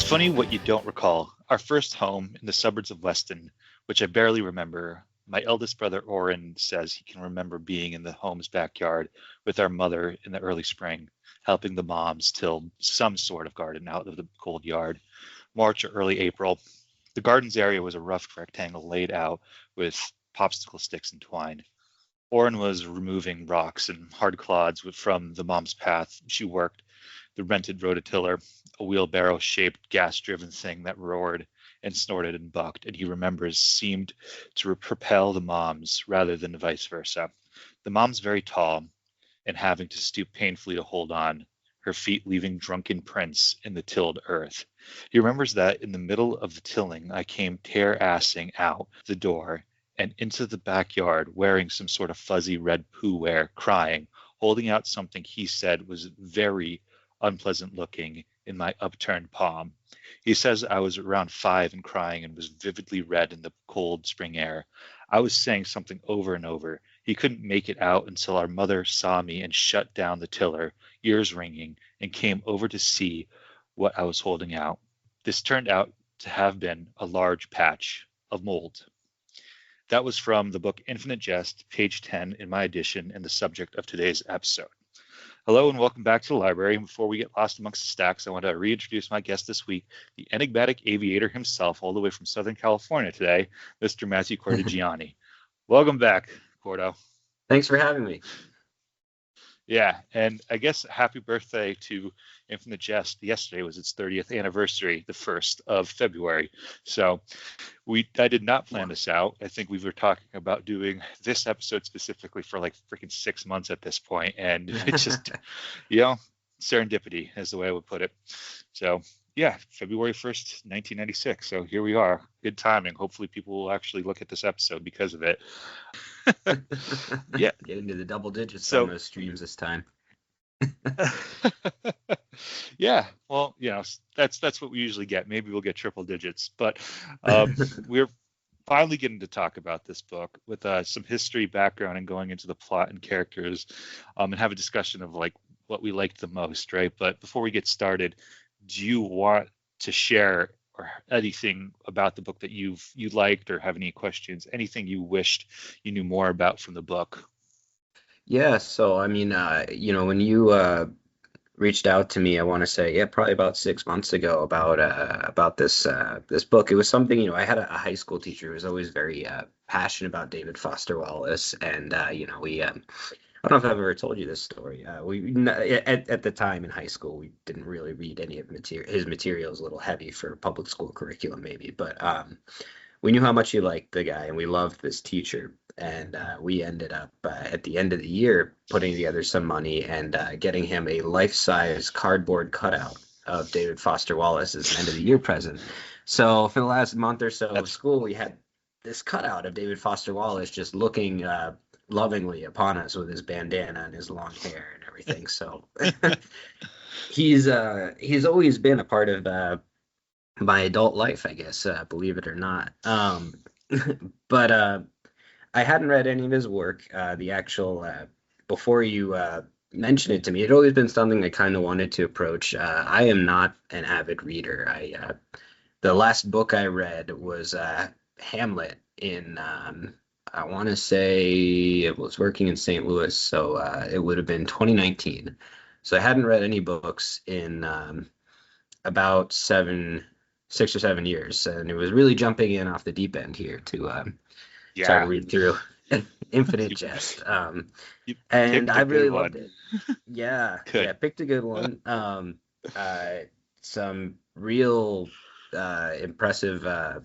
funny what you don't recall. Our first home in the suburbs of Weston, which I barely remember. My eldest brother Oren says he can remember being in the home's backyard with our mother in the early spring, helping the moms till some sort of garden out of the cold yard. March or early April. The garden's area was a rough rectangle laid out with popsicle sticks and twine. Oren was removing rocks and hard clods from the mom's path. She worked the rented rototiller, a wheelbarrow-shaped gas-driven thing that roared and snorted and bucked, and he remembers seemed to propel the moms rather than vice versa. The mom's very tall and having to stoop painfully to hold on, her feet leaving drunken prints in the tilled earth. He remembers that in the middle of the tilling, I came tear-assing out the door and into the backyard wearing some sort of fuzzy red poo-wear, crying, holding out something he said was very unpleasant looking in my upturned palm. He says I was around 5 and crying and was vividly red in the cold spring air. I was saying something over and over. He couldn't make it out until our mother saw me and shut down the tiller, ears ringing, and came over to see what I was holding out. This turned out to have been a large patch of mold. That was from the book Infinite Jest, page 10 in my edition, and the subject of today's episode. Hello and welcome back to the library. And before we get lost amongst the stacks, I want to reintroduce my guest this week, the enigmatic aviator himself, all the way from Southern California today, Mr. Matthew Cortigiani. Welcome back, Cordo. Thanks for having me. Yeah, and I guess happy birthday to Infinite Jest. Yesterday was its 30th anniversary, the 1st of February. So I did not plan this out. I think we were talking about doing this episode specifically for like freaking 6 months at this point, and it's just, serendipity is the way I would put it. So yeah, February 1st, 1996. So here we are. Good timing. Hopefully people will actually look at this episode because of it. Yeah. Get into the double digits on those streams this time. Yeah, well, that's what we usually get. Maybe we'll get triple digits, but we're finally getting to talk about this book with some history, background, and going into the plot and characters, and have a discussion of like what we liked the most, right? But before we get started, do you want to share or anything about the book that you liked, or have any questions, anything you wished you knew more about from the book? Yeah, so I mean, when you reached out to me, I want to say, probably about 6 months ago about this book. It was something, I had a high school teacher who was always very passionate about David Foster Wallace, and we I don't know if I've ever told you this story. At the time in high school, we didn't really read any of his materials. A little heavy for public school curriculum, maybe. But we knew how much he liked the guy, and we loved this teacher. And we ended up at the end of the year putting together some money and getting him a life-size cardboard cutout of David Foster Wallace as an end of the year present. So for the last month or so of school, we had this cutout of David Foster Wallace just looking lovingly upon us with his bandana and his long hair and everything. So he's always been a part of my adult life, I guess, believe it or not. But I hadn't read any of his work. The actual before you mentioned it to me, it had always been something I kind of wanted to approach. I am not an avid reader. The last book I read was Hamlet in I want to say it was working in St. Louis, so it would have been 2019. So I hadn't read any books in about 6 or 7 years, and it was really jumping in off the deep end here to try to read through Infinite Jest. And I really loved it. Yeah, picked a good one. Some real impressive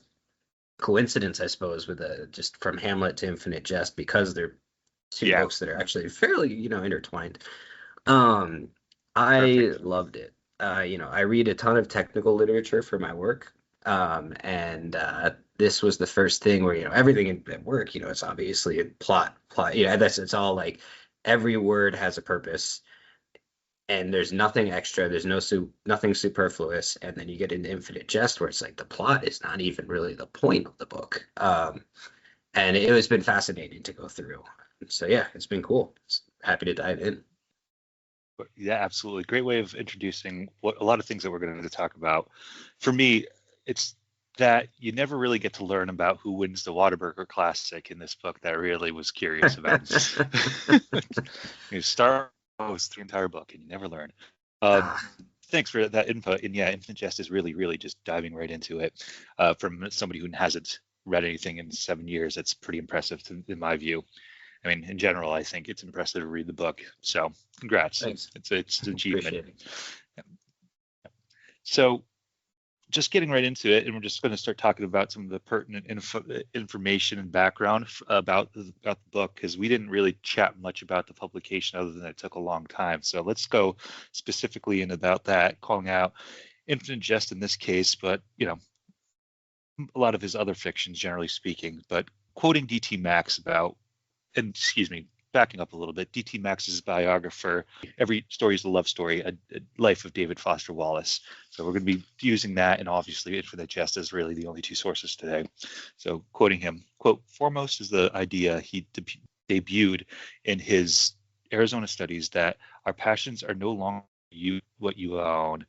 coincidence, I suppose, with just from Hamlet to Infinite Jest, because they're two books that are actually fairly, intertwined. I loved it. I read a ton of technical literature for my work, and this was the first thing where everything at work, it's obviously a plot. It's all like every word has a purpose. And there's nothing extra. There's nothing superfluous. And then you get into Infinite Jest, where it's like the plot is not even really the point of the book. And it has been fascinating to go through. So yeah, it's been cool. Happy to dive in. But yeah, absolutely. Great way of introducing what a lot of things that we're going to talk about. For me, it's that you never really get to learn about who wins the Whataburger Classic in this book that I really was curious about. You start with the entire book and you never learn. Um, Ah, Thanks for that input. And yeah, Infinite Jest is really, really just diving right into it. From somebody who hasn't read anything in 7 years, that's pretty impressive in my view. I mean, in general, I think it's impressive to read the book. So, congrats. thanks. It's an achievement. Appreciate it. So, just getting right into it, and we're just going to start talking about some of the pertinent information and background about the book, because we didn't really chat much about the publication other than it took a long time. So let's go specifically in about that, calling out Infinite Jest in this case, but a lot of his other fictions, generally speaking. But quoting D.T. Max about, and excuse me, backing up a little bit, D.T. Max's biographer, Every Story is a Love Story, a Life of David Foster Wallace. So we're going to be using that, and obviously Infinite Jest is really the only two sources today. So quoting him, quote, foremost is the idea he debuted in his Arizona studies that our passions are no longer what you own.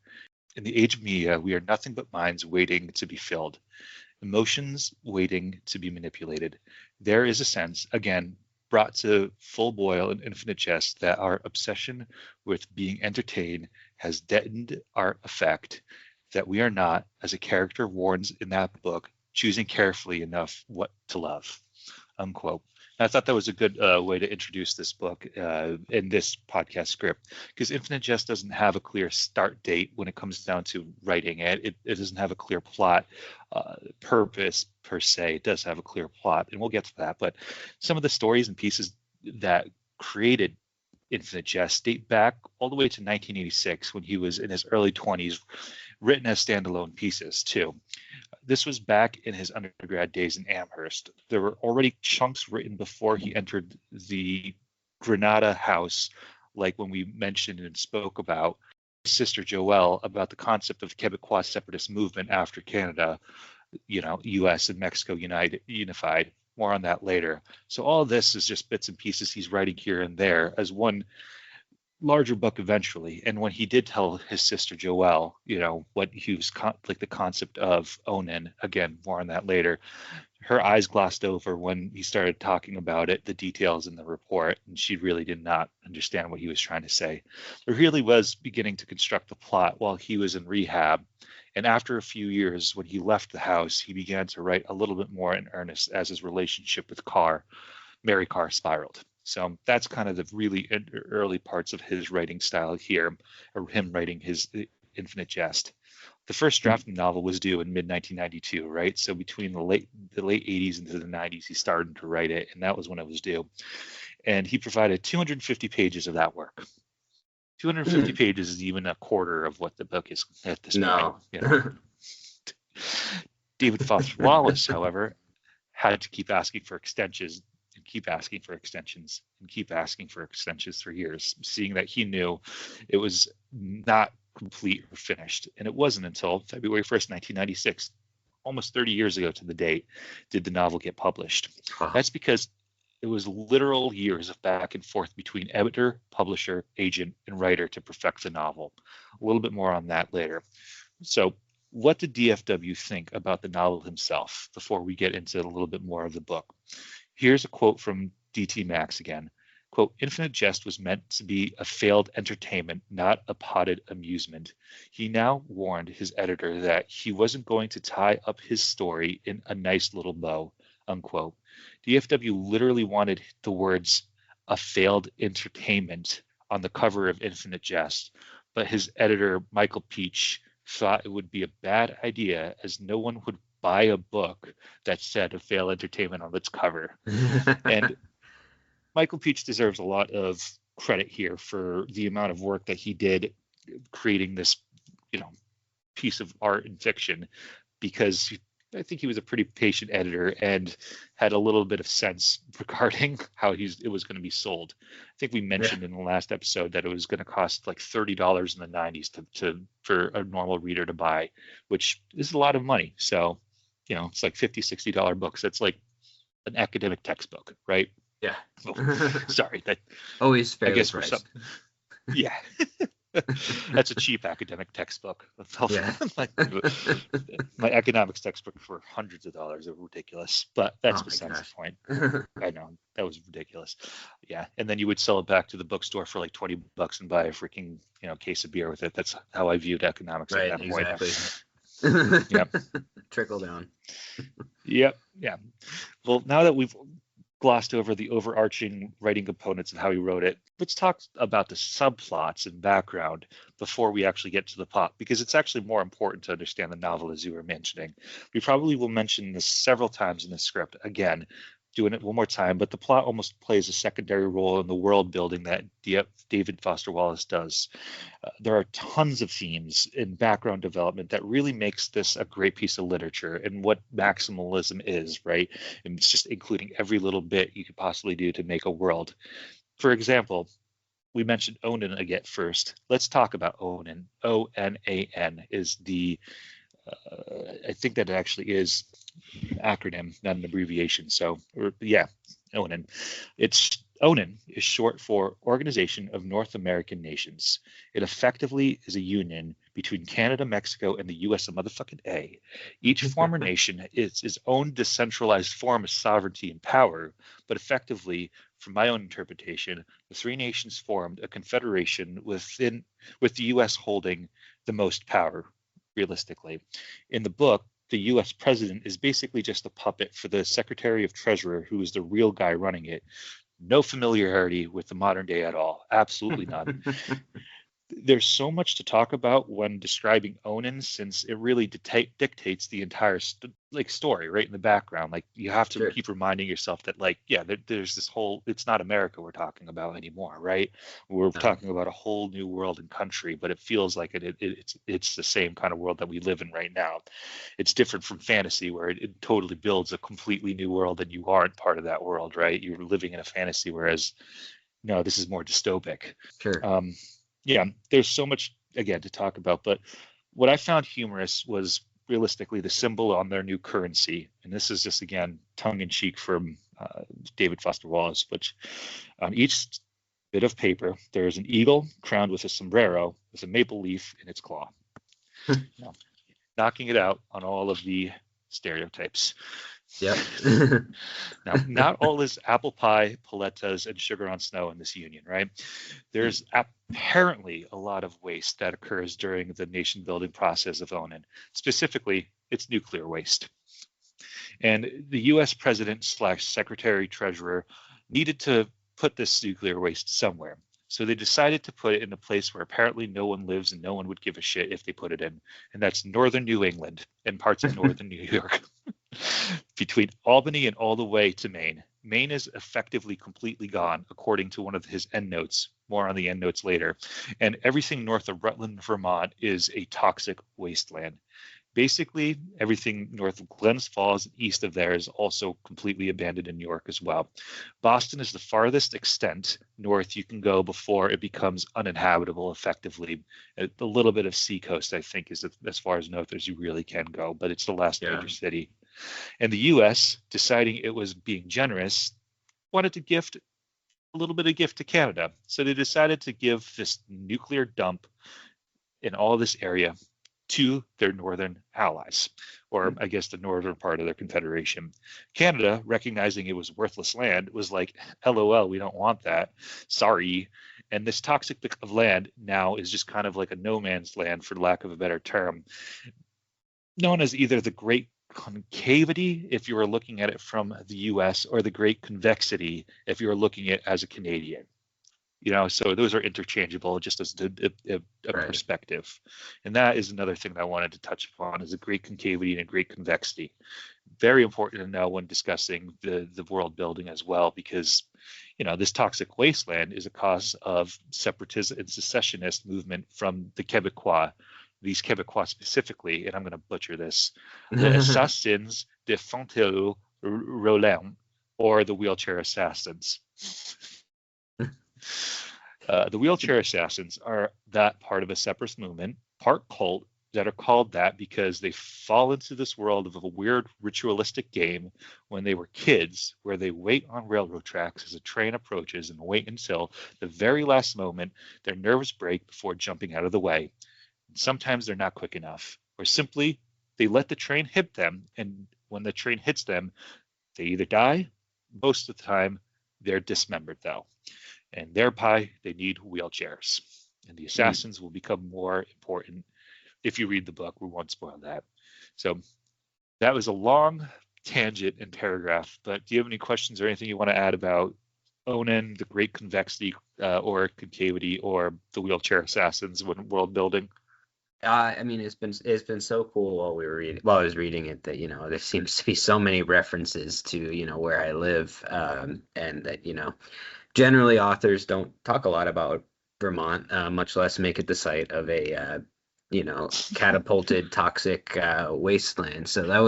In the age of media, we are nothing but minds waiting to be filled, emotions waiting to be manipulated. There is a sense, again, brought to full boil in Infinite Jest, that our obsession with being entertained has deadened our effect, that we are not, as a character warns in that book, choosing carefully enough what to love, unquote. And I thought that was a good way to introduce this book in this podcast script, because Infinite Jest doesn't have a clear start date when it comes down to writing it. It doesn't have a clear plot purpose per se. It does have a clear plot, and we'll get to that. But some of the stories and pieces that created Infinite Jest date back all the way to 1986, when he was in his early 20s, written as standalone pieces too. This was back in his undergrad days in Amherst. There were already chunks written before he entered the Granada house, like when we mentioned and spoke about his sister Joelle about the concept of the Quebecois separatist movement after Canada, U.S. and Mexico unified. More on that later. So all this is just bits and pieces he's writing here and there as one larger book eventually. And when he did tell his sister Joelle, what he was like the concept of Onan, again, more on that later, her eyes glossed over when he started talking about it, the details in the report, and she really did not understand what he was trying to say. But really was beginning to construct the plot while he was in rehab. And after a few years, when he left the house, he began to write a little bit more in earnest as his relationship with Mary Carr, spiraled. So that's kind of the really early parts of his writing style here, or him writing his Infinite Jest. The first draft of the novel was due in mid 1992, right? So between the late 80s into the 90s, he started to write it, and that was when it was due. And he provided 250 pages of that work. 250 pages is even a quarter of what the book is at this point. David Foster Wallace, however, had to keep asking for extensions and keep asking for extensions and keep asking for extensions for years, seeing that he knew it was not complete or finished. And it wasn't until February 1st, 1996, almost 30 years ago to the date, did the novel get published. That's because it was literal years of back and forth between editor, publisher, agent, and writer to perfect the novel. A little bit more on that later. So what did DFW think about the novel himself before we get into a little bit more of the book? Here's a quote from DT Max again. Quote, Infinite Jest was meant to be a failed entertainment, not a potted amusement. He now warned his editor that he wasn't going to tie up his story in a nice little bow, unquote. DFW literally wanted the words a failed entertainment on the cover of Infinite Jest, but his editor, Michael Peach, thought it would be a bad idea, as no one would buy a book that said a failed entertainment on its cover. And Michael Peach deserves a lot of credit here for the amount of work that he did creating this, piece of art and fiction, because I think he was a pretty patient editor and had a little bit of sense regarding how it was going to be sold. I think we mentioned in the last episode that it was going to cost like $30 in the 90s for a normal reader to buy, which is a lot of money. So, it's like $50-$60 books. That's like an academic textbook, right? Yeah. Oh, sorry. That always fairly I guess priced. Yeah. That's a cheap academic textbook. Yeah. My economics textbook for hundreds of dollars are ridiculous, but that's Oh my besides the gosh. point. I know that was ridiculous. Yeah, and then you would sell it back to the bookstore for like $20 and buy a freaking case of beer with it. That's how I viewed economics at Right, that point. exactly. Yeah, Trickle down. yep, yeah. Well, now that we've glossed over the overarching writing components of how he wrote it, let's talk about the subplots and background before we actually get to the plot, because it's actually more important to understand the novel, as you were mentioning. We probably will mention this several times in the script. Again, doing it one more time, but the plot almost plays a secondary role in the world building that David Foster Wallace does. There are tons of themes in background development that really makes this a great piece of literature and what maximalism is, right? And it's just including every little bit you could possibly do to make a world. For example, we mentioned Onan again first. Let's talk about Onan. Onan is the I think that it actually is an acronym, not an abbreviation. So, yeah, ONAN. ONAN is short for Organization of North American Nations. It effectively is a union between Canada, Mexico, and the U.S. of motherfucking A. Each former nation is its own decentralized form of sovereignty and power, but effectively, from my own interpretation, the three nations formed a confederation with the U.S. holding the most power, realistically. In the book, the U.S. president is basically just a puppet for the Secretary of Treasury, who is the real guy running it. No familiarity with the modern day at all. Absolutely none. There's so much to talk about when describing Onan, since it really dictates the entire story right in the background. Like, you have to Sure. keep reminding yourself that, like, yeah, there's this whole, it's not America we're talking about anymore, right? We're talking about a whole new world and country, but it feels like it's the same kind of world that we live in right now. It's different from fantasy, where it totally builds a completely new world and you aren't part of that world, right? You're living in a fantasy, whereas no, this is more dystopic. Sure. Yeah, there's so much again to talk about, but what I found humorous was realistically the symbol on their new currency, and this is just again tongue in cheek from David Foster Wallace, which on each bit of paper there is an eagle crowned with a sombrero with a maple leaf in its claw. Now, knocking it out on all of the stereotypes. Yep. Now, not all is apple pie, paletas, and sugar on snow in this union, right? There's apparently a lot of waste that occurs during the nation building process of Onan. Specifically, it's nuclear waste. And the U.S. president / secretary treasurer needed to put this nuclear waste somewhere. So they decided to put it in a place where apparently no one lives and no one would give a shit if they put it in. And that's northern New England and parts of northern New York. Between Albany and all the way to Maine. Maine is effectively completely gone, according to one of his endnotes. More on the endnotes later. And everything north of Rutland, Vermont is a toxic wasteland. Basically, everything north of Glens Falls and east of there is also completely abandoned in New York as well. Boston is the farthest extent north you can go before it becomes uninhabitable effectively. A little bit of seacoast, I think, is as far as north as you really can go, but it's the last major city. And the U.S., deciding it was being generous, wanted to gift a little bit of gift to Canada. So they decided to give this nuclear dump in all this area to their northern allies, or I guess the northern part of their confederation. Canada, recognizing it was worthless land, was like, LOL, we don't want that. Sorry. And this toxic bit of land now is just kind of like a no man's land, for lack of a better term, known as either the Great Concavity, if you were looking at it from the US, or the Great Convexity, if you were looking at it as a Canadian. So those are interchangeable, just as a perspective. And that is another thing that I wanted to touch upon, is a great concavity and a great convexity. Very important to know when discussing the world building as well, because this toxic wasteland is a cause of separatist and secessionist movement from the Quebecois. These Quebecois specifically, and I'm going to butcher this, the Assassins de Fontainebleau Roland, or the Wheelchair Assassins. The Wheelchair Assassins are that part of a separatist movement, part cult, that are called that because they fall into this world of a weird ritualistic game when they were kids, where they wait on railroad tracks as a train approaches and wait until the very last moment their nerves break before jumping out of the way. Sometimes they're not quick enough, or simply they let the train hit them, and when the train hits them, they either die, most of the time they're dismembered though, and thereby they need wheelchairs. And the assassins will become more important if you read the book. We won't spoil that. So that was a long tangent and paragraph, but do you have any questions or anything you want to add about Onan, the great convexity or concavity, or the wheelchair assassins when world building? I mean, it's been so cool while I was reading it that there seems to be so many references to where I live, and that generally authors don't talk a lot about Vermont, much less make it the site of a catapulted toxic wasteland. So that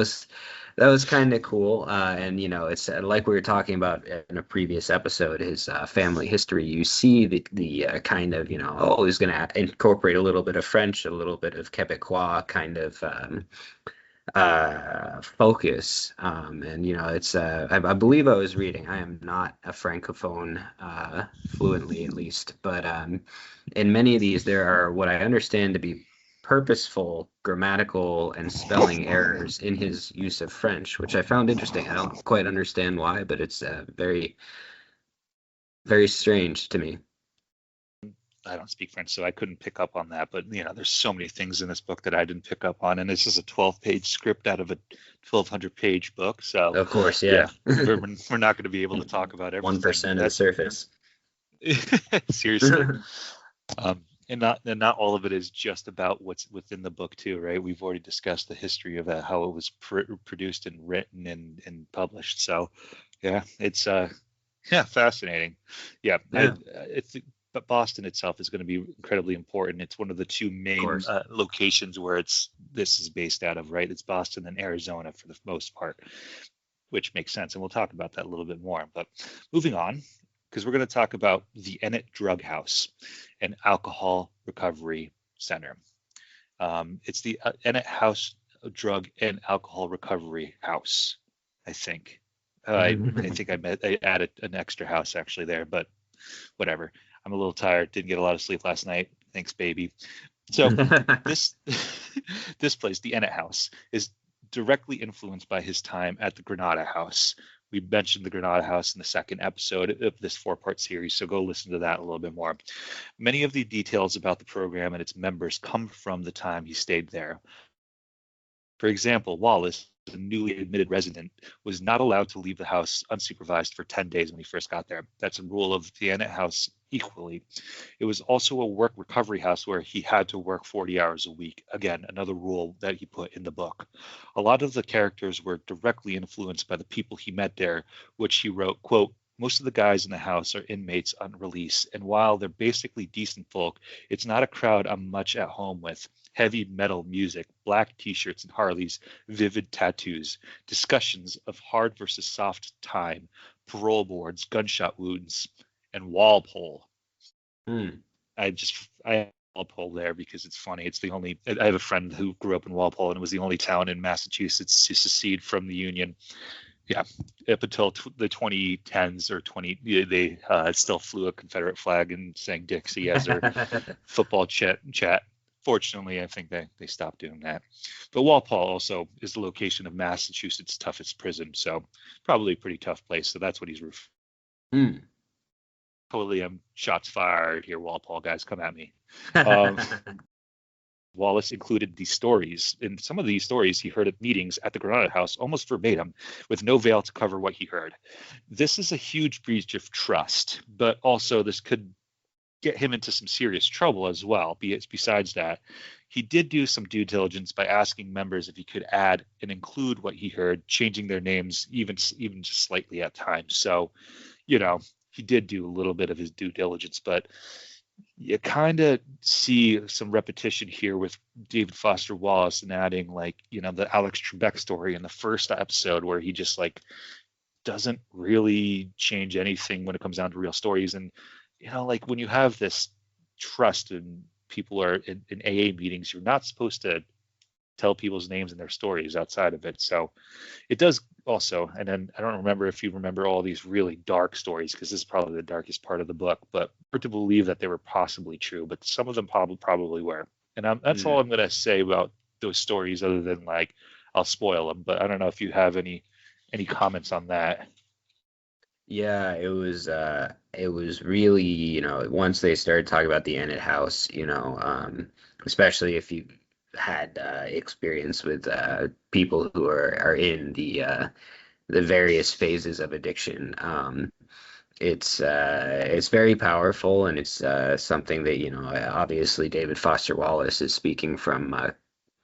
was kind of cool. And it's like we were talking about in a previous episode, his family history. You see the kind of he's going to incorporate a little bit of French, a little bit of Quebecois kind of focus. And it's I believe I was reading. I am not a francophone fluently, at least, but in many of these there are what I understand to be purposeful grammatical and spelling errors in his use of French, which I found interesting. I don't quite understand why, but it's very, very strange to me. I don't speak French, so I couldn't pick up on that. But there's so many things in this book that I didn't pick up on, and this is a 12-page script out of a 1,200-page book. So of course, yeah, we're not going to be able to talk about everything. 1% of the surface. Seriously. And not all of it is just about what's within the book too, right? We've already discussed the history of how it was produced and written and published. So yeah, it's fascinating. Yeah. But Boston itself is going to be incredibly important. It's one of the two main locations where this is based out of, right? It's Boston and Arizona for the most part, which makes sense. And we'll talk about that a little bit more. But moving on, because we're going to talk about the Ennett Drug House and Alcohol Recovery Center. It's the Ennett House Drug and Alcohol Recovery House, I think. I think I added an extra house actually there, but whatever. I'm a little tired. Didn't get a lot of sleep last night. Thanks, baby. So this place, the Ennett House, is directly influenced by his time at the Granada House. We mentioned the Granada House in the second episode of this 4-part series, so go listen to that a little bit more. Many of the details about the program and its members come from the time he stayed there. For example, Wallace, a newly admitted resident, was not allowed to leave the house unsupervised for 10 days when he first got there. That's a rule of the Ennett House equally. It was also a work recovery house where he had to work 40 hours a week. Again, another rule that he put in the book. A lot of the characters were directly influenced by the people he met there, which he wrote, quote, "Most of the guys in the house are inmates on release, and while they're basically decent folk, it's not a crowd I'm much at home with. Heavy metal music, black t-shirts and Harleys, vivid tattoos, discussions of hard versus soft time, parole boards, gunshot wounds, and Walpole." I have Walpole there because it's funny. It's the only. I have a friend who grew up in Walpole, and it was the only town in Massachusetts to secede from the Union. Yeah, up until the 2010s or they still flew a Confederate flag and sang Dixie as their football chat. Fortunately, I think they stopped doing that. But Walpole also is the location of Massachusetts' toughest prison, so probably a pretty tough place. So that's what he's referring. Totally, shots fired here, Walpole guys, come at me. Wallace included these stories. In some of these stories he heard at meetings at the Granada House almost verbatim, with no veil to cover what he heard. This is a huge breach of trust, but also this could get him into some serious trouble as well. Besides that, he did do some due diligence by asking members if he could add and include what he heard, changing their names even just slightly at times. So, he did do a little bit of his due diligence, but you kind of see some repetition here with David Foster Wallace and adding the Alex Trebek story in the first episode, where he just doesn't really change anything when it comes down to real stories. And when you have this trust and people are in AA meetings, you're not supposed to tell people's names and their stories outside of it. So it does also, and then I don't remember if you remember all these really dark stories, because this is probably the darkest part of the book, but hard to believe that they were possibly true, but some of them probably were. And that's all I'm going to say about those stories, other than like I'll spoil them. But I don't know if you have any comments on that. Yeah, it was really, once they started talking about the Enid house, especially if you had experience with people who are in the various phases of addiction. It's very powerful, and it's something that, obviously David Foster Wallace is speaking from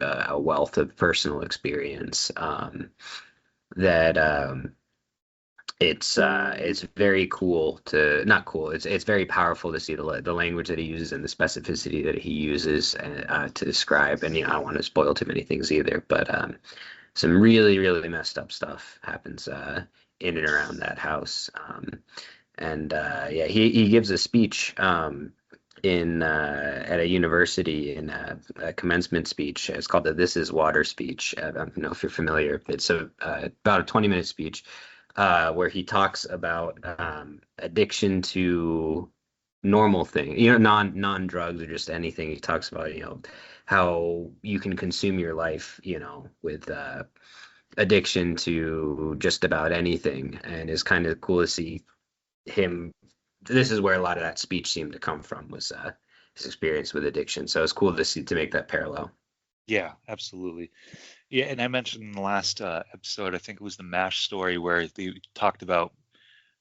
a wealth of personal experience, that it's very cool to not cool. It's very powerful to see the language that he uses and the specificity that he uses to describe. And I don't want to spoil too many things either, but some really really messed up stuff happens in and around that house. Yeah, he gives a speech in at a university in a commencement speech. It's called the "This Is Water" speech. I don't know if you're familiar. It's about a 20-minute speech where he talks about addiction to normal things, non drugs or just anything. He talks about how you can consume your life, with addiction to just about anything, and it's kind of cool to see him. This is where a lot of that speech seemed to come from, was his experience with addiction. So it's cool to make that parallel. Yeah, absolutely. Yeah, and I mentioned in the last episode, I think it was the MASH story, where they talked about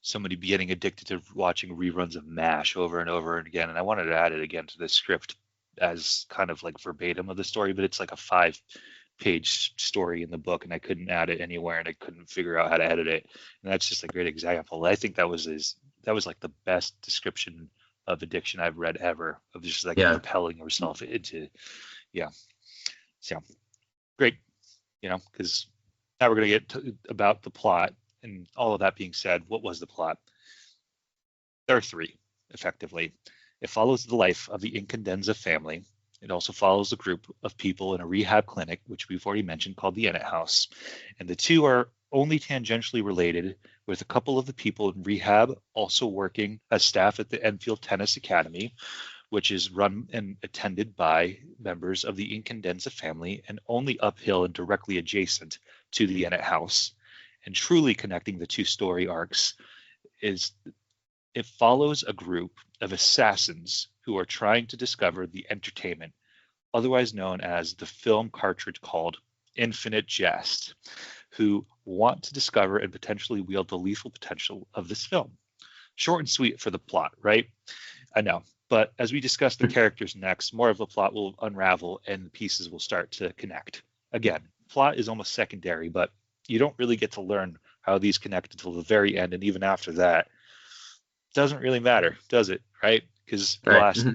somebody getting addicted to watching reruns of MASH over and over again. And I wanted to add it again to the script as kind of like verbatim of the story, but it's like a 5-page story in the book, and I couldn't add it anywhere, and I couldn't figure out how to edit it. And that's just a great example. I think that was like the best description of addiction I've read ever, of just like propelling yourself into, so great. Because now we're going to get about the plot. And all of that being said, what was the plot? There are 3, effectively. It follows the life of the Incandenza family. It also follows a group of people in a rehab clinic, which we've already mentioned, called the Enid House. And the 2 are only tangentially related, with a couple of the people in rehab also working as staff at the Enfield Tennis Academy, which is run and attended by members of the Incandenza family and only uphill and directly adjacent to the Enid House. And truly connecting the 2 story arcs is it follows a group of assassins who are trying to discover the entertainment, otherwise known as the film cartridge called Infinite Jest, who want to discover and potentially wield the lethal potential of this film. Short and sweet for the plot, right? I know. But as we discuss the characters next, more of the plot will unravel and the pieces will start to connect. Again, plot is almost secondary, but you don't really get to learn how these connect until the very end. And even after that, it doesn't really matter, does it? Right? Because the last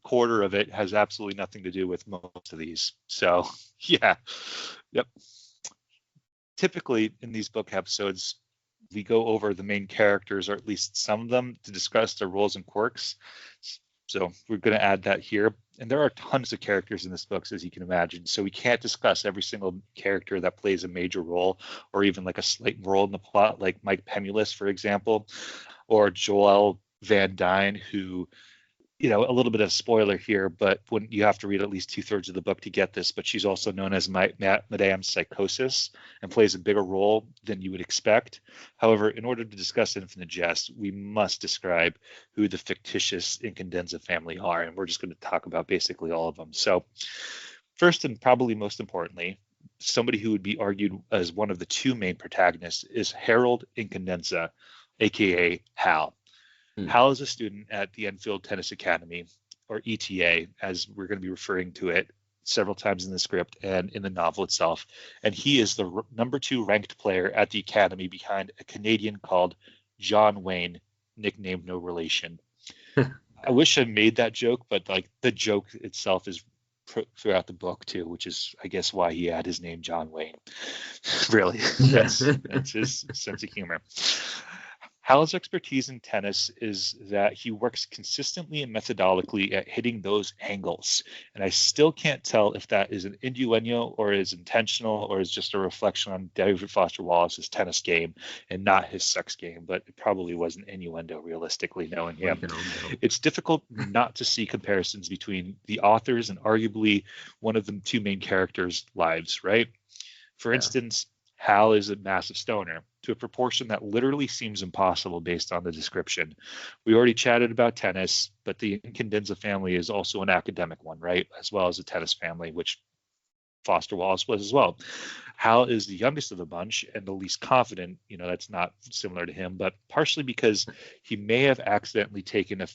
quarter of it has absolutely nothing to do with most of these. So, yeah. Yep. Typically in these book episodes, we go over the main characters, or at least some of them, to discuss their roles and quirks. So we're going to add that here. And there are tons of characters in this book, as you can imagine. So we can't discuss every single character that plays a major role, or even like a slight role in the plot, like Mike Pemulus, for example, or Joel Van Dyne, who, a little bit of spoiler here, but when you have to read at least 2/3 of the book to get this, but she's also known as Madame Psychosis and plays a bigger role than you would expect. However, in order to discuss Infinite Jest, we must describe who the fictitious Incandenza family are, and we're just going to talk about basically all of them. So first, and probably most importantly, somebody who would be argued as one of the 2 main protagonists is Harold Incandenza, aka Hal. Hal is a student at the Enfield Tennis Academy, or ETA, as we're going to be referring to it several times in the script and in the novel itself. And he is the number 2 ranked player at the academy, behind a Canadian called John Wayne, nicknamed No Relation. I wish I made that joke, but like the joke itself is throughout the book too, which is, I guess, why he had his name John Wayne. Really, that's his sense of humor. Hal's expertise in tennis is that he works consistently and methodically at hitting those angles. And I still can't tell if that is an innuendo or is intentional or is just a reflection on David Foster Wallace's tennis game and not his sex game, but it probably was an innuendo, realistically, knowing One him. can only hope. It's difficult not to see comparisons between the authors and arguably one of the two main characters' lives, right? For instance, Hal is a massive stoner to a proportion that literally seems impossible based on the description. We already chatted about tennis, but the Incandenza family is also an academic one, right? As well as a tennis family, which Foster Wallace was as well. Hal is the youngest of the bunch and the least confident. That's not similar to him, but partially because he may have accidentally taken a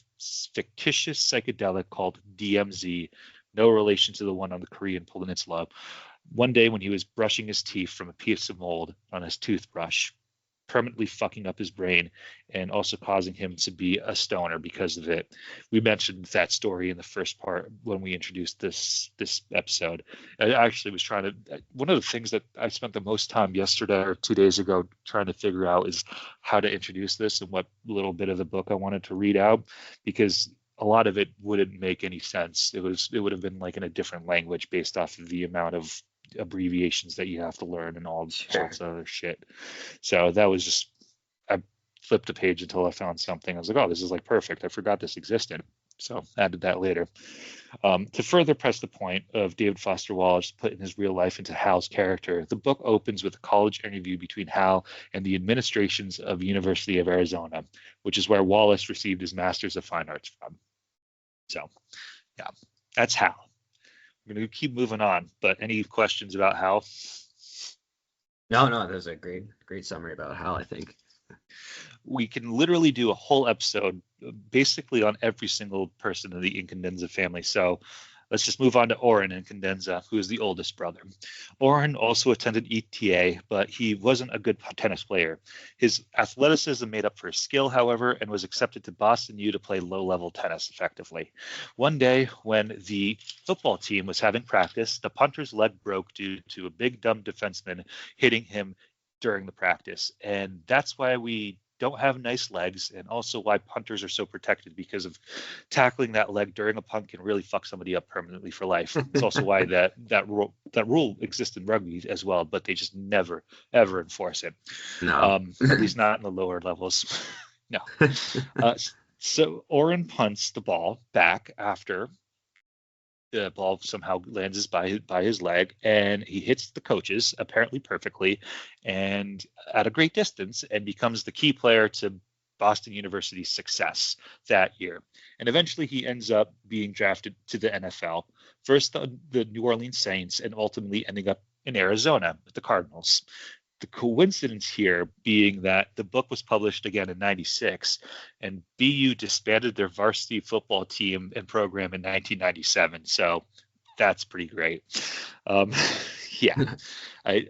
fictitious psychedelic called DMZ, no relation to the one on the Korean Peninsula, one day when he was brushing his teeth from a piece of mold on his toothbrush, permanently fucking up his brain and also causing him to be a stoner because of it. We mentioned that story in the first part when we introduced this episode. I actually was trying to, one of the things that I spent the most time yesterday or 2 days ago trying to figure out is how to introduce this and what little bit of the book I wanted to read out, because a lot of it wouldn't make any sense. It would have been like in a different language based off of the amount of abbreviations that you have to learn and all sorts of other shit. So that was just, I flipped a page until I found something. I was like, oh, this is like perfect. I forgot this existed. So added that later. To further press the point of David Foster Wallace putting his real life into Hal's character, the book opens with a college interview between Hal and the administrations of University of Arizona, which is where Wallace received his Master's of Fine Arts from. So, yeah, that's Hal. We're going to keep moving on, but any questions about Hal? No, that was a great summary about Hal, I think. We can literally do a whole episode basically on every single person in the Incandenza family. So let's just move on to Oren Incandenza, who is the oldest brother. Oren also attended ETA, but he wasn't a good tennis player. His athleticism made up for his skill, however, and was accepted to Boston U to play low-level tennis effectively. One day, when the football team was having practice, the punter's leg broke due to a big dumb defenseman hitting him during the practice. And that's why we don't have nice legs, and also why punters are so protected, because of tackling that leg during a punt can really fuck somebody up permanently for life. It's also why that rule exists in rugby as well, but they just never ever enforce it. No, at least not in the lower levels. No. So Oren punts the ball back after the ball somehow lands by his leg, and he hits the coaches apparently perfectly and at a great distance, and becomes the key player to Boston University's success that year. And eventually he ends up being drafted to the NFL, first the New Orleans Saints, and ultimately ending up in Arizona with the Cardinals. The coincidence here being that the book was published again in 96, and BU disbanded their varsity football team and program in 1997. So that's pretty great. Yeah, I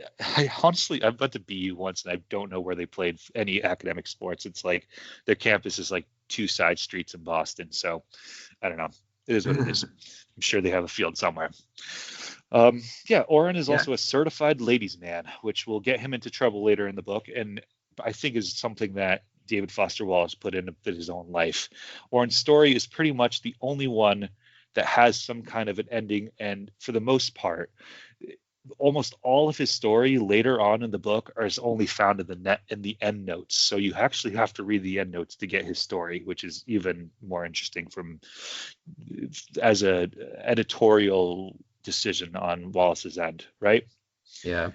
honestly, I went to BU once and I don't know where they played any academic sports. It's like their campus is like 2 side streets in Boston. So I don't know. It is what it is. I'm sure they have a field somewhere. Oren is also a certified ladies' man, which will get him into trouble later in the book, and I think is something that David Foster Wallace put into his own life. Oren's story is pretty much the only one that has some kind of an ending, and for the most part, almost all of his story later on in the book is only found in the end notes. So you actually have to read the end notes to get his story, which is even more interesting as a editorial decision on Wallace's end, right? Yeah.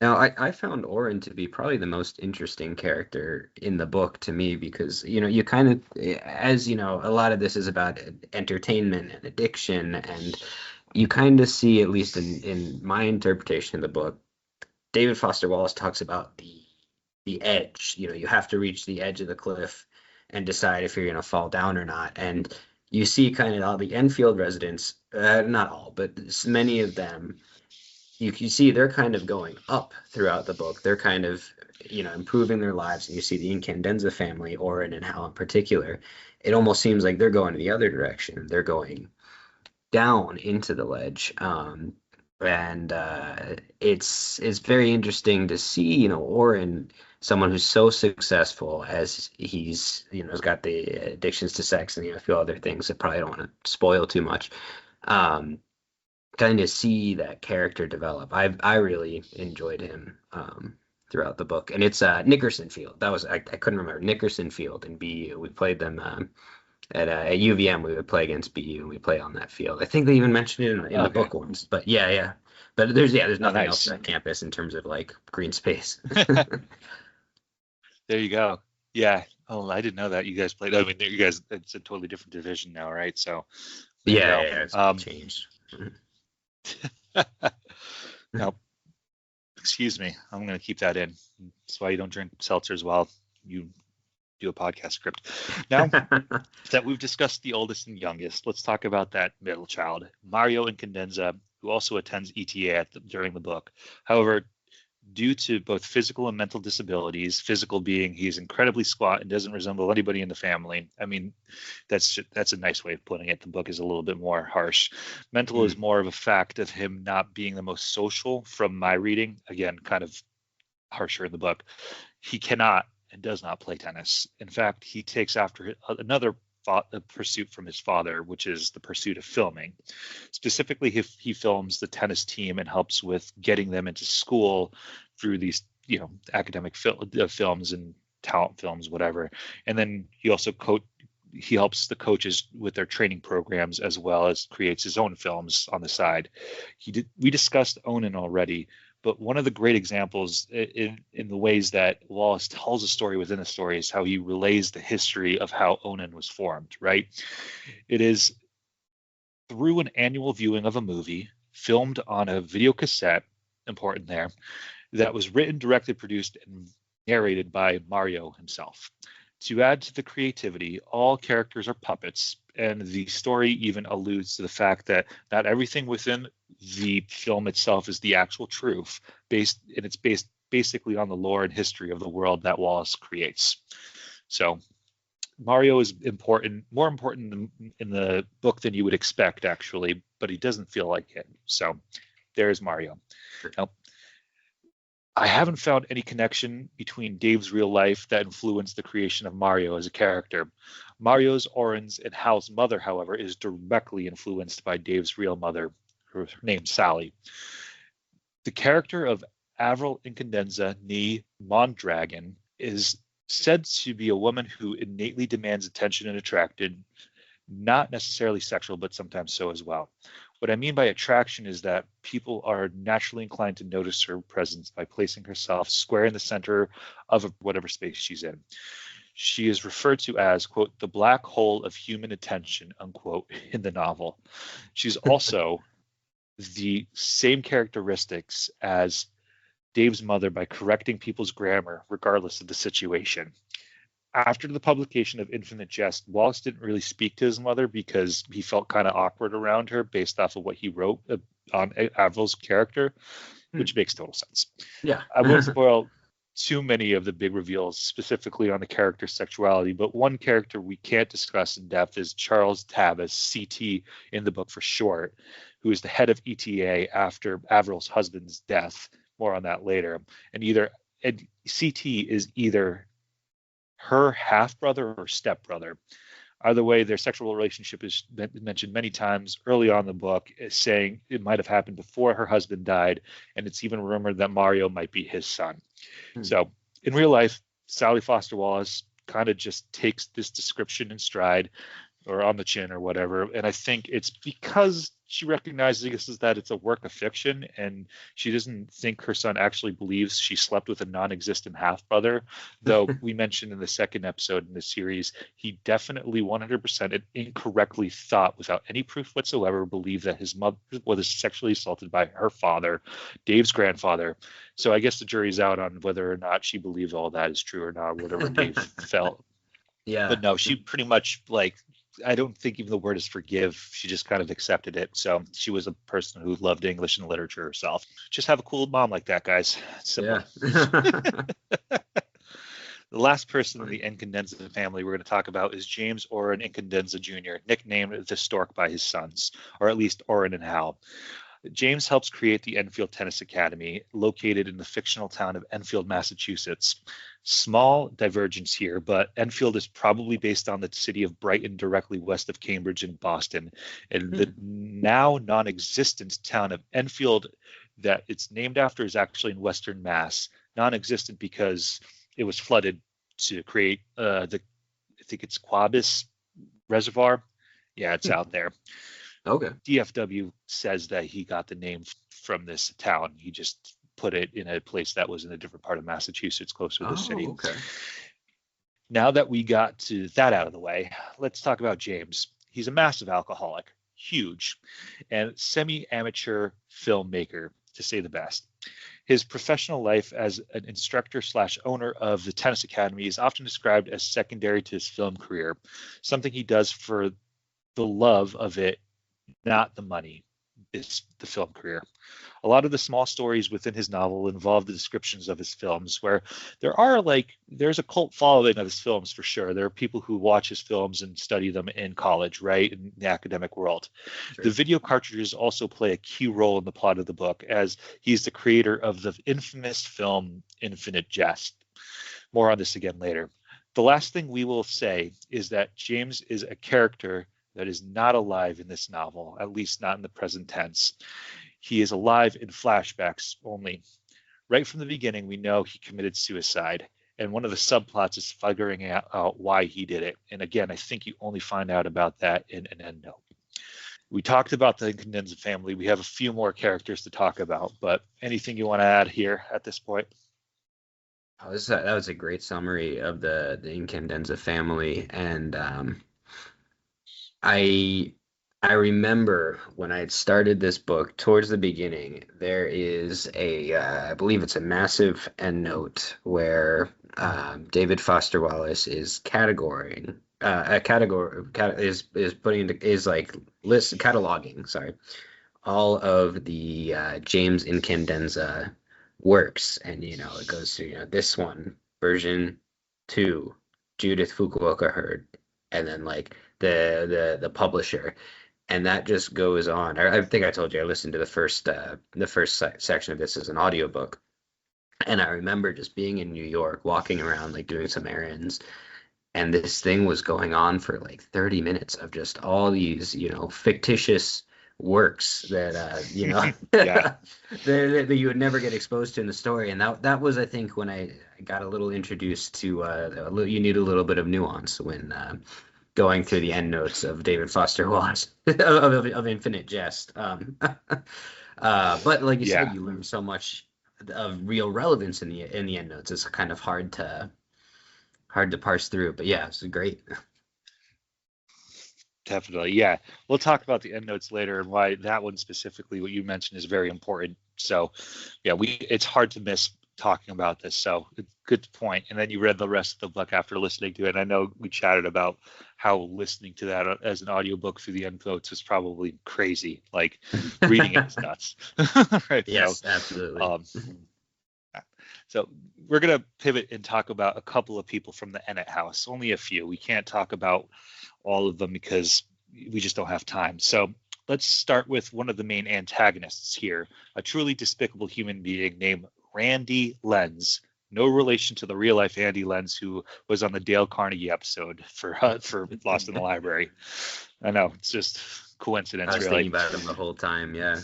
Now, I found Oren to be probably the most interesting character in the book to me, because, you kind of, as you know, a lot of this is about entertainment and addiction, and you kind of see, at least in my interpretation of the book, David Foster Wallace talks about the edge. You have to reach the edge of the cliff and decide if you're going to fall down or not. And you see kind of all the Enfield residents, not all, but many of them, you can see they're kind of going up throughout the book. They're kind of, improving their lives. And you see the Incandenza family, Oren and Hal in particular, it almost seems like they're going in the other direction. They're going down into the ledge. And it's very interesting to see, Oren someone who's so successful as he's, has got the addictions to sex and, a few other things that probably don't want to spoil too much. Kind of see that character develop. I really enjoyed him throughout the book, and it's Nickerson Field. That was I couldn't remember Nickerson Field in BU. We played them at UVM. We would play against BU, and we play on that field. I think they even mentioned it in the book once. But yeah. But there's nothing else on campus in terms of like green space. There you go. Yeah. Oh, I didn't know that you guys played. I mean, you guys, it's a totally different division now, right? So yeah, it's changed. Now, excuse me. I'm going to keep that in. That's why you don't drink seltzers while you do a podcast script. Now that we've discussed the oldest and youngest, let's talk about that middle child, Mario Incandenza, who also attends ETA during the book. However, due to both physical and mental disabilities, physical being he's incredibly squat and doesn't resemble anybody in the family. I mean, that's a nice way of putting it. The book is a little bit more harsh. Mental is more of a fact of him not being the most social from my reading. Again, kind of harsher in the book. He cannot and does not play tennis. In fact, he takes after another pursuit from his father, which is the pursuit of filming. Specifically, he films the tennis team and helps with getting them into school through these, academic films and talent films, whatever. And then he also he helps the coaches with their training programs as well as creates his own films on the side. We discussed Onan already, but one of the great examples in the ways that Wallace tells a story within a story is how he relays the history of how Onan was formed, right? It is through an annual viewing of a movie filmed on a video cassette, important there, that was written, directed, produced, and narrated by Mario himself. To add to the creativity, all characters are puppets, and the story even alludes to the fact that not everything within the film itself is the actual truth, it's based basically on the lore and history of the world that Wallace creates. So Mario is more important in the book than you would expect, actually, but he doesn't feel like it. So there's Mario. Now, I haven't found any connection between Dave's real life that influenced the creation of Mario as a character. Mario's, Oren's, and Hal's mother, however, is directly influenced by Dave's real mother, her name Sally. The character of Avril Incandenza, nee Mondragon, is said to be a woman who innately demands attention and attracted, not necessarily sexual, but sometimes so as well. What I mean by attraction is that people are naturally inclined to notice her presence by placing herself square in the center of whatever space she's in. She is referred to as, quote, the black hole of human attention, unquote, in the novel. She's also the same characteristics as Dave's mother by correcting people's grammar regardless of the situation. After the publication of Infinite Jest, Wallace didn't really speak to his mother because he felt kind of awkward around her based off of what he wrote on Avril's character, which makes total sense. Yeah. I won't spoil too many of the big reveals specifically on the character's sexuality, but one character we can't discuss in depth is Charles Tavis, CT in the book for short, who is the head of ETA after Avril's husband's death. More on that later. And CT is either her half-brother or step-brother. Either way, their sexual relationship is mentioned many times early on in the book, saying it might have happened before her husband died, and it's even rumored that Mario might be his son. So in real life, Sally Foster Wallace kind of just takes this description in stride or on the chin or whatever, and I think it's because she recognizes that it's a work of fiction, and she doesn't think her son actually believes she slept with a non-existent half-brother, though we mentioned in the second episode in the series, he definitely 100% incorrectly thought, without any proof whatsoever, believed that his mother was sexually assaulted by her father, Dave's grandfather. So I guess the jury's out on whether or not she believes all that is true or not, whatever Dave felt. Yeah. But no, she pretty much, I don't think even the word is forgive. She just kind of accepted it. So she was a person who loved English and literature herself. Just have a cool mom like that, guys. Simple. Yeah. The last person in the Incandenza family we're going to talk about is James Oren Incandenza Jr., nicknamed the Stork by his sons, or at least Oren and Hal. James helps create the Enfield Tennis Academy, located in the fictional town of Enfield, Massachusetts. Small divergence here, but Enfield is probably based on the city of Brighton, directly west of Cambridge and Boston. And the now non-existent town of Enfield that it's named after is actually in Western Mass. Non-existent because it was flooded to create I think it's Quabis Reservoir. Yeah, it's out there. Okay. DFW says that he got the name from this town. He just put it in a place that was in a different part of Massachusetts, closer to the city. Okay. Now that we got to that out of the way, let's talk about James. He's a massive alcoholic, huge, and semi-amateur filmmaker, to say the best. His professional life as an instructor / owner of the tennis academy is often described as secondary to his film career, something he does for the love of it, not the money. Is the film career. A lot of the small stories within his novel involve the descriptions of his films, where there's a cult following of his films for sure. There are people who watch his films and study them in college, right, in the academic world. Sure. The video cartridges also play a key role in the plot of the book, as he's the creator of the infamous film Infinite Jest. More on this again later. The last thing we will say is that James is a character that is not alive in this novel, at least not in the present tense. He is alive in flashbacks only. Right from the beginning, we know he committed suicide, and one of the subplots is figuring out why he did it. And again, I think you only find out about that in an endnote. We talked about the Incandenza family. We have a few more characters to talk about, but anything you want to add here at this point? Oh, that was a great summary of the Incandenza family, and I remember when I had started this book, towards the beginning, there is I believe it's a massive endnote where David Foster Wallace is cataloging all of the James Incandenza works, and it goes through this one, version 2, Judith Fukuoka Heard, and then like the publisher, and that just goes on. I think I told you I listened to the first section of this as an audiobook, and I remember just being in New York, walking around, like doing some errands, and this thing was going on for like 30 minutes of just all these fictitious works that that you would never get exposed to in the story. And that was, I think, when I got a little introduced to you need a little bit of nuance when going through the endnotes of David Foster Wallace of Infinite Jest. But like you said, you learn so much of real relevance in the endnotes. It's kind of hard to parse through. But yeah, it's great. Definitely, yeah. We'll talk about the endnotes later and why that one specifically, what you mentioned, is very important. So, yeah, it's hard to miss talking about this. So, good point. And then you read the rest of the book after listening to it. And I know we chatted about how listening to that as an audiobook through the endnotes was probably crazy. Like reading it is nuts. Right? Yes, absolutely. So we're going to pivot and talk about a couple of people from the Ennett house, only a few. We can't talk about all of them because we just don't have time. So let's start with one of the main antagonists here, a truly despicable human being named Randy Lenz. No relation to the real life Andy Lenz, who was on the Dale Carnegie episode for Lost in the Library. I know, it's just coincidence. I was thinking about him the whole time. Yeah.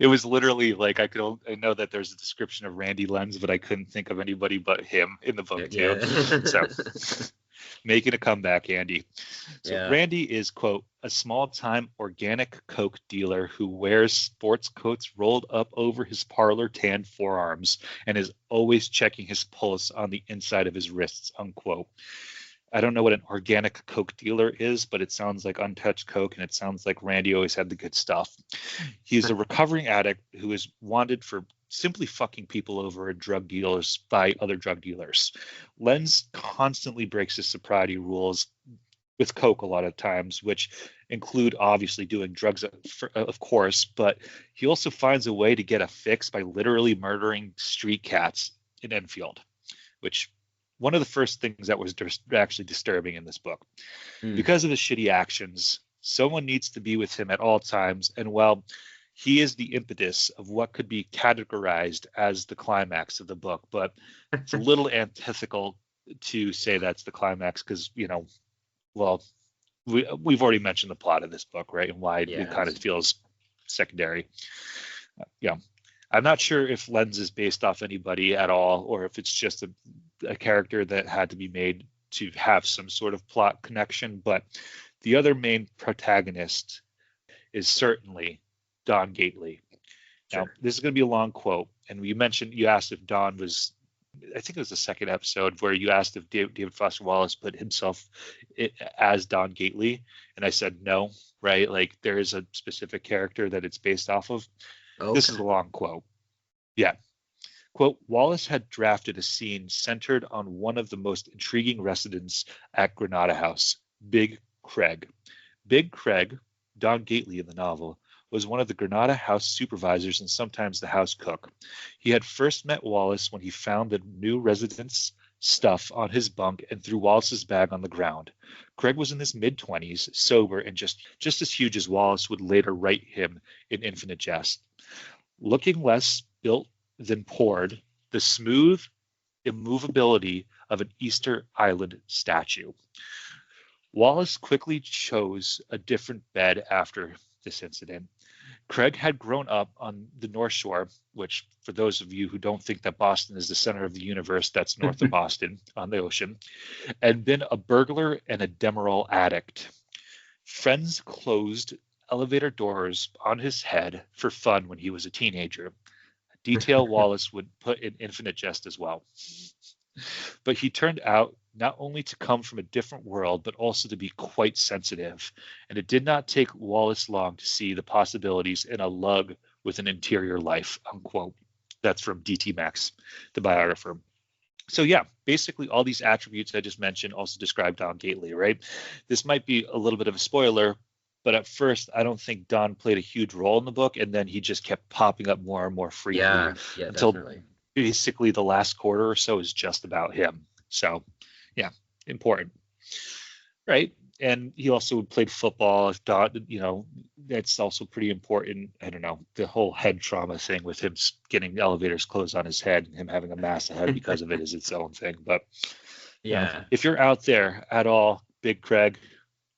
It was literally like I know that there's a description of Randy Lenz, but I couldn't think of anybody but him in the book too. So making a comeback, Andy. So Randy is, quote, a small-time organic coke dealer who wears sports coats rolled up over his parlor tanned forearms and is always checking his pulse on the inside of his wrists, unquote. I don't know what an organic coke dealer is, but it sounds like untouched coke, and it sounds like Randy always had the good stuff. He's a recovering addict who is wanted for simply fucking people over and drug dealers by other drug dealers. Lenz constantly breaks his sobriety rules with coke a lot of times, which include obviously doing drugs, of course, but he also finds a way to get a fix by literally murdering street cats in Enfield, which one of the first things that was actually disturbing in this book. Because of his shitty actions, Someone needs to be with him at all times, and while he is the impetus of what could be categorized as the climax of the book, but it's a little antithetical to say that's the climax because, well, we've already mentioned the plot of this book, right? And why it kind of feels secondary. I'm not sure if Lens is based off anybody at all, or if it's just a character that had to be made to have some sort of plot connection. But the other main protagonist is certainly Don Gately. Sure. Now, this is going to be a long quote. And you asked if Don was, I think it was the second episode where you asked if David Foster Wallace put himself as Don Gately. And I said no, right? Like there is a specific character that it's based off of. Okay. This is a long quote. Yeah. Quote, Wallace had drafted a scene centered on one of the most intriguing residents at Granada House, Big Craig. Big Craig, Don Gately in the novel, was one of the Granada House supervisors and sometimes the house cook. He had first met Wallace when he found the new resident's stuff on his bunk and threw Wallace's bag on the ground. Craig was in his mid-20s, sober, and just as huge as Wallace would later write him in Infinite Jest. Looking less built than poured, the smooth immovability of an Easter Island statue. Wallace quickly chose a different bed after this incident. Craig had grown up on the North Shore, which, for those of you who don't think that Boston is the center of the universe, that's north of Boston on the ocean, and been a burglar and a Demerol addict. Friends closed elevator doors on his head for fun when he was a teenager. A detail Wallace would put in Infinite Jest as well. But he turned out not only to come from a different world, but also to be quite sensitive. And it did not take Wallace long to see the possibilities in a lug with an interior life, unquote. That's from D.T. Max, the biographer. So yeah, basically all these attributes I just mentioned also describe Don Gately, right? This might be a little bit of a spoiler, but at first I don't think Don played a huge role in the book, and then he just kept popping up more and more frequently until definitely. Basically the last quarter or so is just about him. So yeah, important, right? And he also played football. That's also pretty important. I don't know, the whole head trauma thing with him getting elevators closed on his head and him having a massive head because of it is its own thing. But yeah, if you're out there at all, Big Craig,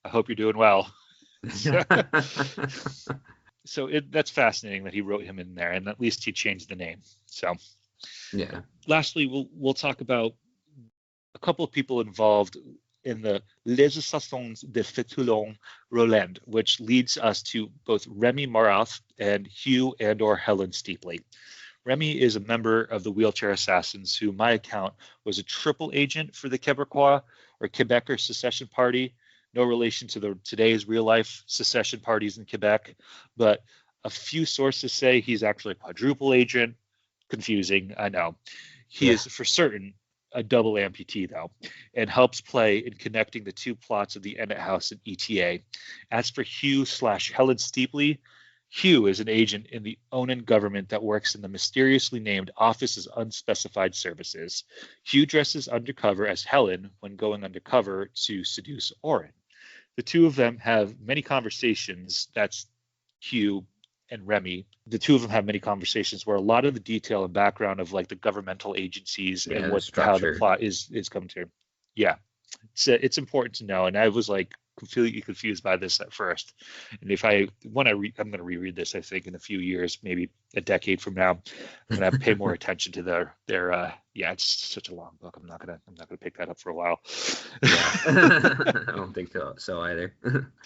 I hope you're doing well. So that's fascinating that he wrote him in there, and at least he changed the name. So yeah. Lastly, we'll talk about a couple of people involved in the Législations de Fétulon Roland, which leads us to both Remy Marath and Hugh and/or Helen Steepley. Remy is a member of the Wheelchair Assassins, who, my account, was a triple agent for the Quebecois or Quebecer Secession Party. No relation to today's real-life secession parties in Quebec, but a few sources say he's actually a quadruple agent. Confusing, I know. He is for certain a double amputee, though, and helps play in connecting the two plots of the Ennett House and ETA. As for Hugh/Helen Steepley, Hugh is an agent in the Onan government that works in the mysteriously named Office of Unspecified Services. Hugh dresses undercover as Helen when going undercover to seduce Oren. The two of them have many conversations. That's Hugh and Remy. The two of them have many conversations where a lot of the detail and background of like the governmental agencies and how the plot is come to. Yeah, it's important to know. And I was like completely confused by this at first. And if I'm going to reread this, I think in a few years, maybe a decade from now, I'm going to pay more attention to their. It's such a long book. I'm not gonna pick that up for a while. Yeah. I don't think so either.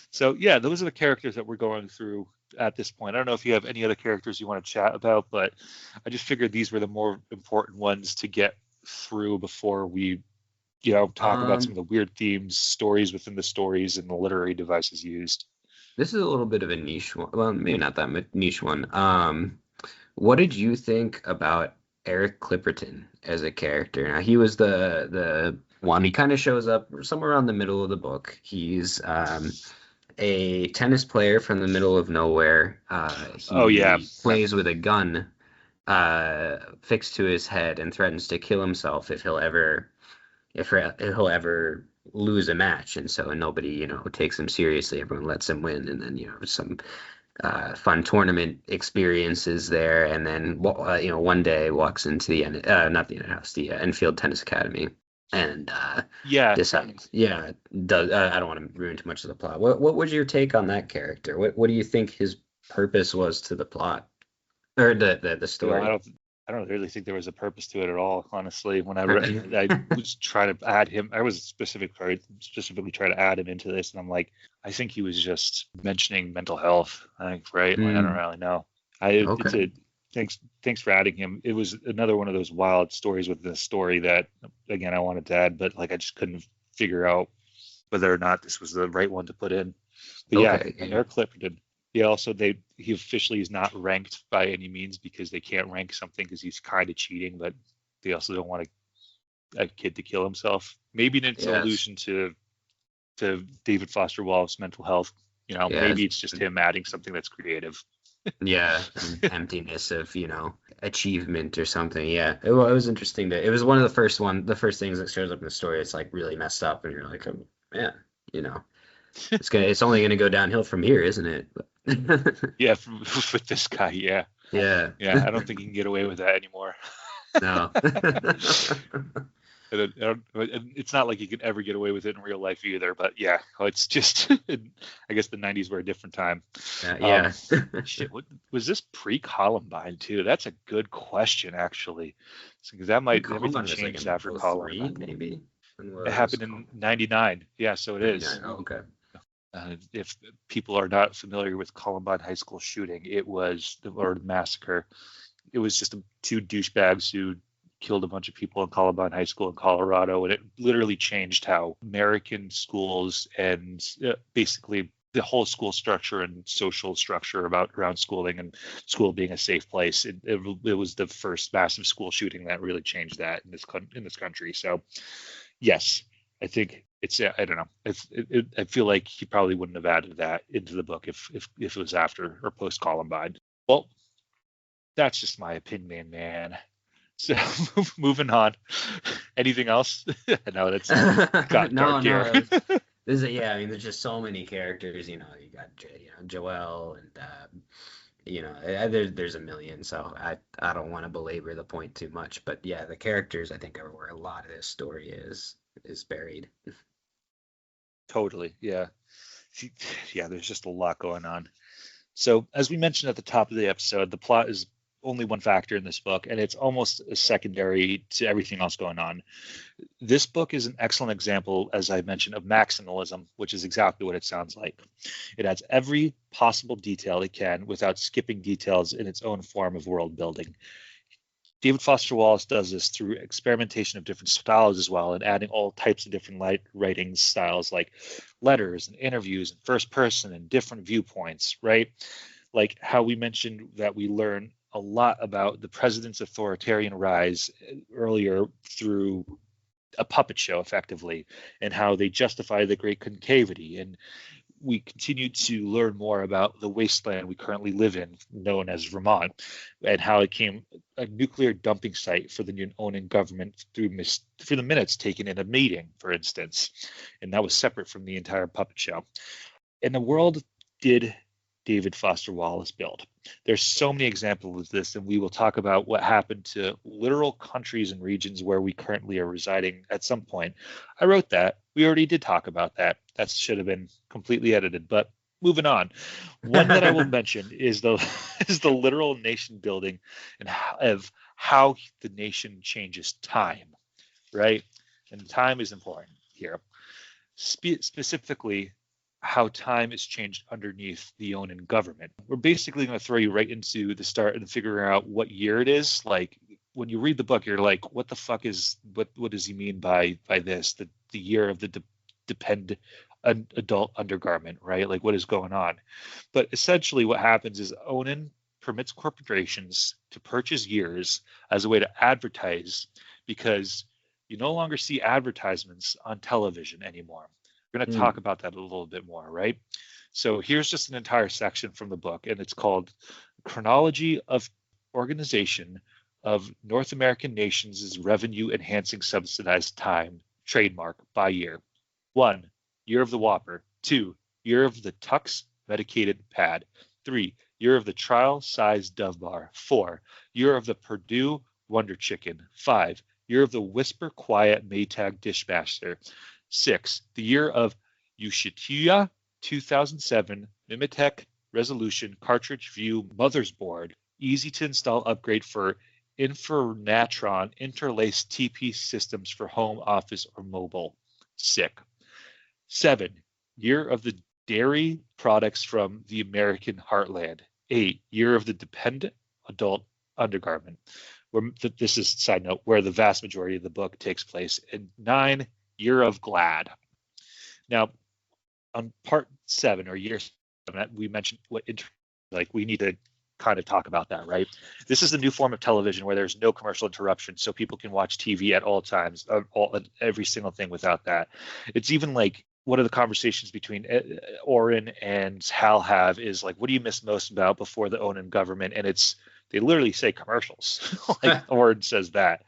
So yeah, those are the characters that we're going through at this point. I don't know if you have any other characters you want to chat about, but I just figured these were the more important ones to get through before we talk about some of the weird themes, stories within the stories, and the literary devices used. This is a little bit of a niche one. Well, maybe not that niche one. What did you think about Eric Clipperton as a character? Now, he was the one. He kind of shows up somewhere around the middle of the book. He's a tennis player from the middle of nowhere. He plays with a gun fixed to his head and threatens to kill himself if he'll ever lose a match, and so nobody, takes him seriously. Everyone lets him win, and then some fun tournament experiences there, and then one day walks into the not the House, the Enfield Tennis Academy, and Yeah. decides, does I don't want to ruin too much of the plot. What was your take on that character? What do you think his purpose was to the plot or the story? I don't really think there was a purpose to it at all, honestly. When I was trying to add him, I was specifically trying to add him into this, and I'm like, I think he was just mentioning mental health. I think, right? Like, I don't really know. Okay. Thanks for adding him. It was another one of those wild stories within the story that, again, I wanted to add, but like I just couldn't figure out whether or not this was the right one to put in. But yeah, Okay. Eric Clipperton. He also he officially is not ranked by any means because they can't rank something because he's kind of cheating, but they also don't want a kid to kill himself. Maybe it's an Yes. allusion to David Foster Wallace mental health. Yes. Maybe it's just him adding something that's creative. Yeah, and emptiness of, achievement or something. Yeah, it was interesting it was one of the first things that shows up in the story. It's like really messed up, and you're like, oh, man, you know, it's only gonna go downhill from here, isn't it? Yeah, with this guy, yeah. Yeah. Yeah, I don't think he can get away with that anymore. No. It's not like you could ever get away with it in real life either, but yeah, it's just, I guess the 90s were a different time. Yeah. Shit, was this pre-Columbine too? That's a good question, actually, because everything Columbine was like changed in after 03, Columbine. maybe. When It was happened in Columbine? 99. Yeah, so it is. 99. Oh, okay. If people are not familiar with Columbine High School shooting, or the massacre, it was just two douchebags who killed a bunch of people in Columbine High School in Colorado, and it literally changed how American schools and basically the whole school structure and social structure around schooling and school being a safe place. It was the first massive school shooting that really changed that in this country. So yes, I think it's, I don't know. I feel like he probably wouldn't have added that into the book if it was after or post Columbine. Well, that's just my opinion, man. So moving on. Anything else? No, that's got No, dark no, here. yeah, I mean, there's just so many characters, you got, Joel, and there's a million, so I don't want to belabor the point too much, but yeah, the characters I think are where a lot of this story is buried. Totally. Yeah. Yeah, there's just a lot going on. So, as we mentioned at the top of the episode, the plot is only one factor in this book, and it's almost a secondary to everything else going on. This book is an excellent example, as I mentioned, of maximalism, which is exactly what it sounds like. It adds every possible detail it can without skipping details in its own form of world building. David Foster Wallace does this through experimentation of different styles as well, and adding all types of different writing styles like letters and interviews and first person and different viewpoints, right? Like how we mentioned that we learn a lot about the president's authoritarian rise earlier through a puppet show, effectively, and how they justify the Great Concavity. And we continue to learn more about the wasteland we currently live in, known as Vermont, and how it became a nuclear dumping site for the new owning government through the minutes taken in a meeting, for instance. And that was separate from the entire puppet show. And the world did David Foster Wallace build? There's so many examples of this, and we will talk about what happened to literal countries and regions where we currently are residing at some point. I wrote that. We already did talk about that. That should have been completely edited, but moving on. One that I will mention is the literal nation building and how the nation changes time, right? And time is important here. Specifically, how time is changed underneath the Onan government. We're basically going to throw you right into the start and figuring out what year it is. Like when you read the book, you're like, what the fuck is, what does he mean by this? The year of the adult undergarment, right? Like what is going on? But essentially what happens is Onan permits corporations to purchase years as a way to advertise, because you no longer see advertisements on television anymore. We're going to talk about that a little bit more, right? So here's just an entire section from the book, and it's called Chronology of Organization of North American Nations' Revenue Enhancing Subsidized Time, Trademark by Year. 1. Year of the Whopper. 2. Year of the Tux Medicated Pad. 3. Year of the Trial Size Dove Bar. 4. Year of the Purdue Wonder Chicken. 5. Year of the Whisper Quiet Maytag Dishmaster. 6. The year of Ushituya 2007 Mimetech Resolution Cartridge View Mother's Board. Easy to install upgrade for Infernatron interlaced TP systems for home, office, or mobile. Sick. 7. Year of the dairy products from the American heartland. 8. Year of the dependent adult undergarment. This is side note where the vast majority of the book takes place. And 9. Year of glad. Now, on part 7 or year 7, we mentioned we need to kind of talk about that, right? This is the new form of television where there's no commercial interruption, so people can watch TV at all times, every single thing without that. It's even like one of the conversations between Oren and Hal have is like, what do you miss most about before the Onan government? And they literally say commercials. Like Oren says that.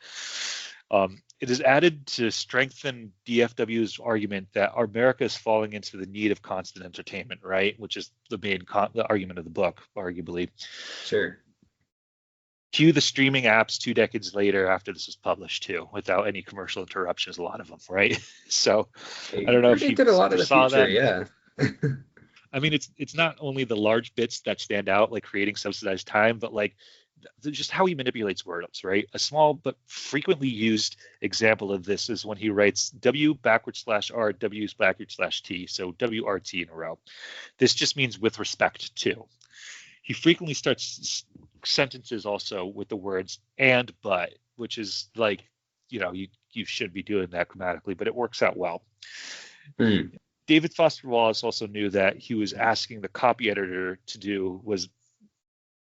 It is added to strengthen DFW's argument that America is falling into the need of constant entertainment, right? Which is the main the argument of the book, arguably. Sure. Cue the streaming apps 2 decades later after this was published too, without any commercial interruptions, a lot of them, right? So I don't know if you did a lot of the saw future, that. yeah. I mean, it's not only the large bits that stand out, like creating subsidized time, but like just how he manipulates words, right? A small but frequently used example of this is when he writes W/R W/T, so WRT in a row. This just means with respect to. He frequently starts sentences also with the words and but, which is like, you should be doing that grammatically, but it works out well. David Foster Wallace also knew that he was asking the copy editor to do was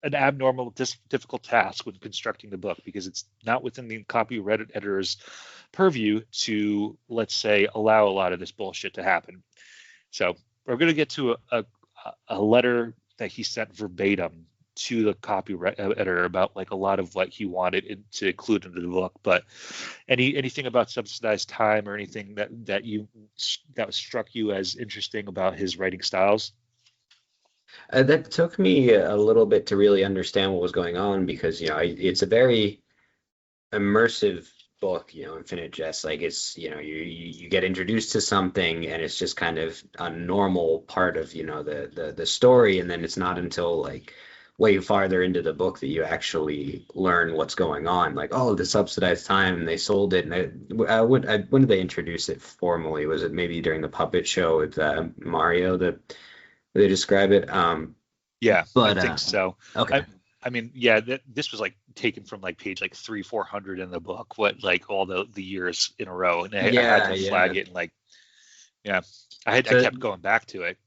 an abnormal, difficult task when constructing the book, because it's not within the copy editor's purview to, let's say, allow a lot of this bullshit to happen. So we're going to get to a letter that he sent verbatim to the copy editor about like a lot of what he wanted to include into the book. But anything about subsidized time or anything that struck you as interesting about his writing styles? That took me a little bit to really understand what was going on, because it's a very immersive book. Infinite Jest, like it's you get introduced to something and it's just kind of a normal part of the story, and then it's not until like way farther into the book that you actually learn what's going on. Like, oh, the subsidized time, and they sold it. And when did they introduce it formally? Was it maybe during the puppet show with Mario that they describe it? Yeah, but I think so. Okay. I mean, yeah, this was like taken from like page like 300-400 in the book. What, like all the years in a row, and I had to flag it, and like, yeah, I kept going back to it.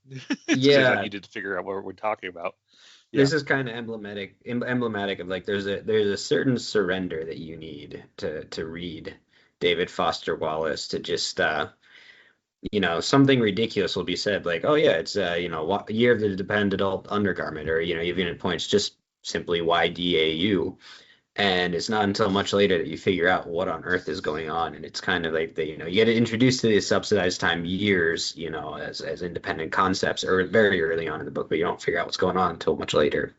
Because I needed to figure out what we're talking about. Yeah. This is kind of emblematic of like there's a certain surrender that you need to read David Foster Wallace, to just something ridiculous will be said, like, oh yeah, it's year of the dependent adult undergarment, or even at points just simply YDAU, and it's not until much later that you figure out what on earth is going on. And it's kind of like you get introduced to the subsidized time years as independent concepts, or very early on in the book, but you don't figure out what's going on until much later.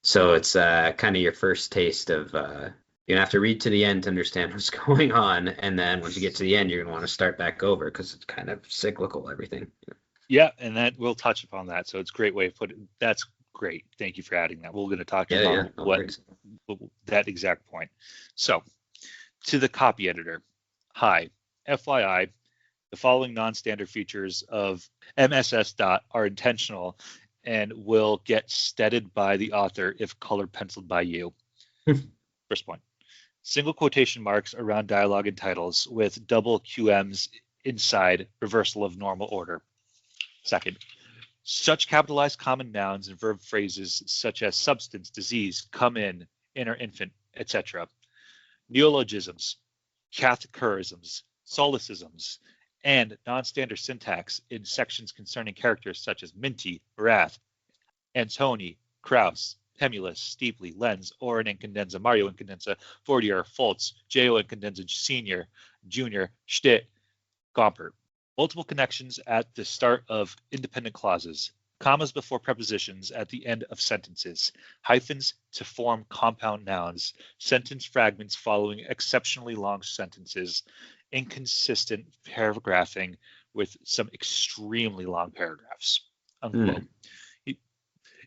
So it's kind of your first taste of you're gonna have to read to the end to understand what's going on, and then once you get to the end, you're gonna want to start back over because it's kind of cyclical, everything. Yeah, and that we'll touch upon that. So it's a great way of putting it. That's great. Thank you for adding that. We're going to talk about that exact point. So, to the copy editor. Hi, FYI, the following non-standard features of MSS Dot are intentional and will get stated by the author if color penciled by you. First point. Single quotation marks around dialogue and titles with double QMs inside reversal of normal order. Second, such capitalized common nouns and verb phrases such as substance, disease, come in, inner infant, etc. Neologisms, catechorisms, solecisms, and non-standard syntax in sections concerning characters such as Minty, Wrath, Antoni, Kraus, Pemulus, Steeply, Lenz, Oren and Condensa, Mario and Condensa, Fortier, Foltz, Jo and Condensa Senior, Junior, Stitt, Gompert. Multiple connections at the start of independent clauses, commas before prepositions at the end of sentences, hyphens to form compound nouns, sentence fragments following exceptionally long sentences, inconsistent paragraphing with some extremely long paragraphs, unquote.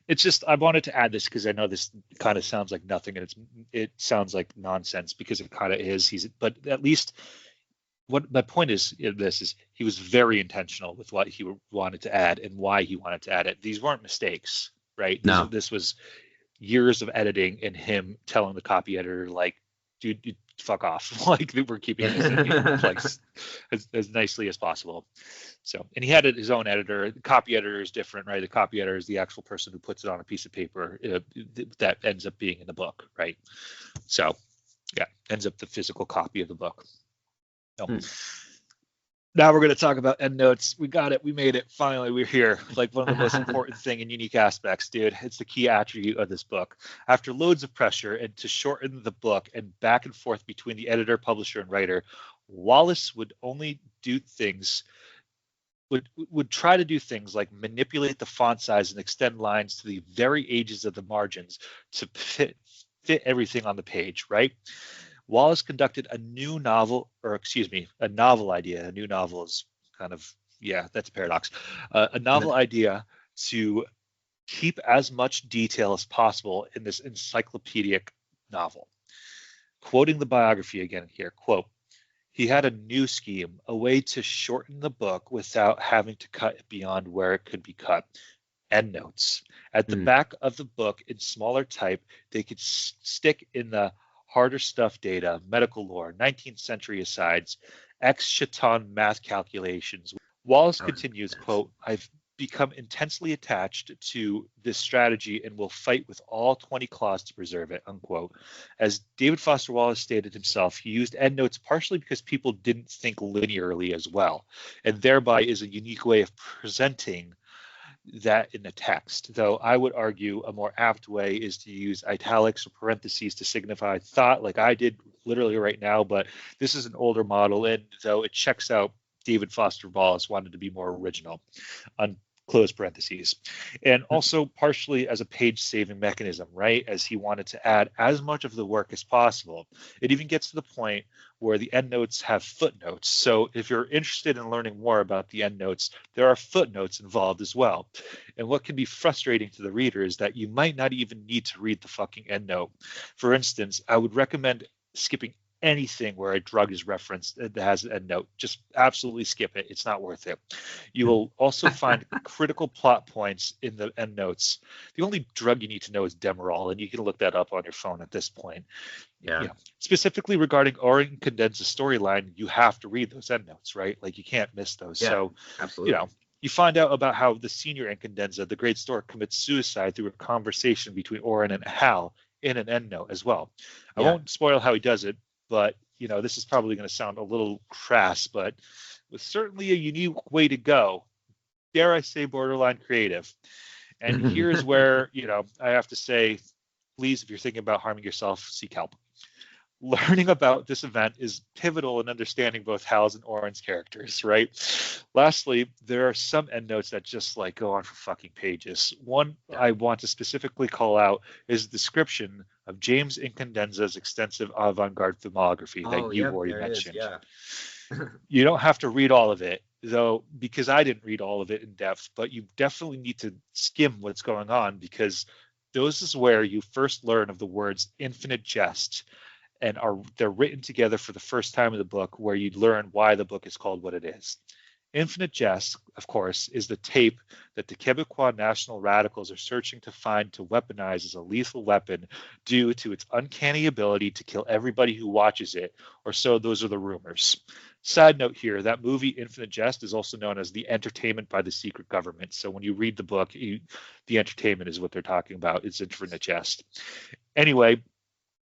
It's just, I wanted to add this because I know this kind of sounds like nothing, and it sounds like nonsense because it kind of is. But at least what my point is in this is he was very intentional with what he wanted to add and why he wanted to add it. These weren't mistakes, right? No. This was years of editing and him telling the copy editor, like, dude, fuck off. Like, we're keeping this in place as nicely as possible. So, and he had his own editor. The copy editor is different, right? The copy editor is the actual person who puts it on a piece of paper that ends up being in the book, right? So, yeah, ends up the physical copy of the book. So, now we're going to talk about endnotes. We got it. We made it. Finally, we're here. Like, one of the most important thing and unique aspects, dude. It's the key attribute of this book. After loads of pressure and to shorten the book and back and forth between the editor, publisher, and writer, Wallace would only do things, would try to do things like manipulate the font size and extend lines to the very edges of the margins to fit everything on the page, right? Wallace conducted a novel idea. A new novel is kind of, that's a paradox. A novel idea to keep as much detail as possible in this encyclopedic novel. Quoting the biography again here, quote, he had a new scheme, a way to shorten the book without having to cut it beyond where it could be cut. Endnotes. At the back of the book in smaller type, they could stick in the harder stuff data, medical lore, 19th century asides, ex-Chaton math calculations. Wallace continues, quote, I've become intensely attached to this strategy and will fight with all 20 claws to preserve it, unquote. As David Foster Wallace stated himself, he used endnotes partially because people didn't think linearly as well, and thereby is a unique way of presenting that in the text, though I would argue a more apt way is to use italics or parentheses to signify thought, like I did literally right now, but this is an older model, and though it checks out, David Foster Wallace wanted to be more original on close parentheses, and also partially as a page saving mechanism, right? As he wanted to add as much of the work as possible. It even gets to the point where the endnotes have footnotes. So if you're interested in learning more about the endnotes, there are footnotes involved as well. And what can be frustrating to the reader is that you might not even need to read the fucking endnote. For instance, I would recommend skipping anything where a drug is referenced that has an endnote. Just absolutely skip it. It's not worth it. You will also find critical plot points in the endnotes. The only drug you need to know is Demerol, and you can look that up on your phone at this point. Yeah. Specifically regarding Oren Condensa's storyline, you have to read those endnotes, right? Like, you can't miss those. Yeah, so, absolutely. You find out about how the senior in Condensa, the great stork, commits suicide through a conversation between Oren and Hal in an endnote as well. I won't spoil how he does it, but, this is probably going to sound a little crass, but with certainly a unique way to go, dare I say borderline creative. And here's where, I have to say, please, if you're thinking about harming yourself, seek help. Learning about this event is pivotal in understanding both Hal's and Oren's characters, right? Lastly, there are some endnotes that just go on for fucking pages. One I want to specifically call out is the description of James Incandenza's extensive avant-garde filmography that you've already mentioned. You don't have to read all of it, though, because I didn't read all of it in depth, but you definitely need to skim what's going on, because those is where you first learn of the words infinite jest, and they're written together for the first time in the book, where you learn why the book is called what it is. Infinite Jest, of course, is the tape that the Quebecois national radicals are searching to find to weaponize as a lethal weapon due to its uncanny ability to kill everybody who watches it, or so those are the rumors. Side note here, that movie Infinite Jest is also known as The Entertainment by the Secret Government. So when you read the book, the entertainment is what they're talking about. It's Infinite Jest. Anyway,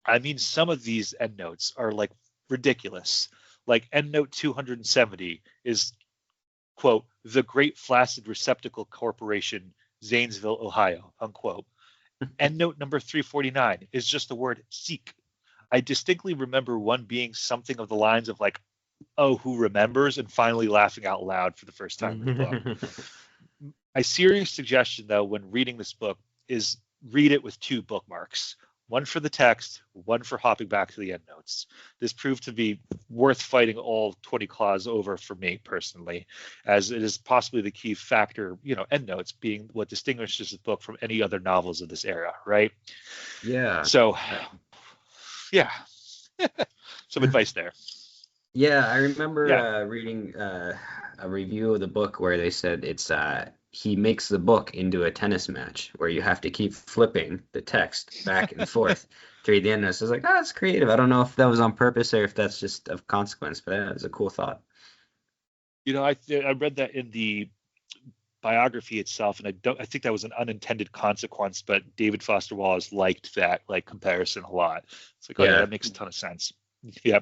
I mean, some of these endnotes are ridiculous. Like endnote 270 is, quote, the Great Flaccid Receptacle Corporation, Zanesville, Ohio, unquote. Endnote number 349 is just the word seek. I distinctly remember one being something of the lines of oh, who remembers, and finally laughing out loud for the first time in the book. My serious suggestion, though, when reading this book is read it with 2 bookmarks. One for the text, one for hopping back to the endnotes. This proved to be worth fighting all 20 claws over for me personally, as it is possibly the key factor, endnotes being what distinguishes this book from any other novels of this era, right? Yeah. So, yeah, some advice there. Yeah, I remember Yeah. reading a review of the book where they said he makes the book into a tennis match where you have to keep flipping the text back and forth to read the end notes. I was like, oh, that's creative. I don't know if that was on purpose or if that's just of consequence, but that was a cool thought. I read that in the biography itself, and I think that was an unintended consequence, but David Foster Wallace liked that comparison a lot. It's like, oh yeah, that makes a ton of sense. Yeah.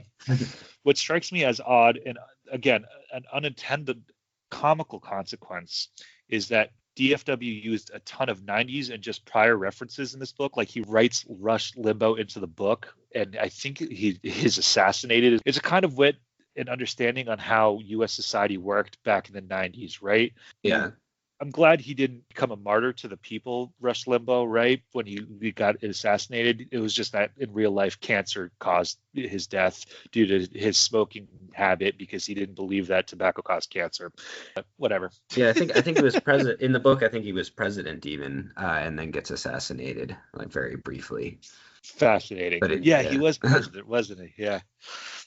What strikes me as odd, and again, an unintended comical consequence, is that DFW used a ton of 90s and just prior references in this book. Like, he writes Rush Limbaugh into the book, and I think he's assassinated. It's a kind of wit and understanding on how U.S. society worked back in the 90s, right? Yeah. I'm glad he didn't become a martyr to the people, Rush Limbaugh, right? When he got assassinated, it was just that in real life, cancer caused his death due to his smoking habit, because he didn't believe that tobacco caused cancer. But whatever. Yeah, I think he was president in the book. I think he was president even, and then gets assassinated, like, very briefly. Fascinating. But He was president, wasn't he? Yeah.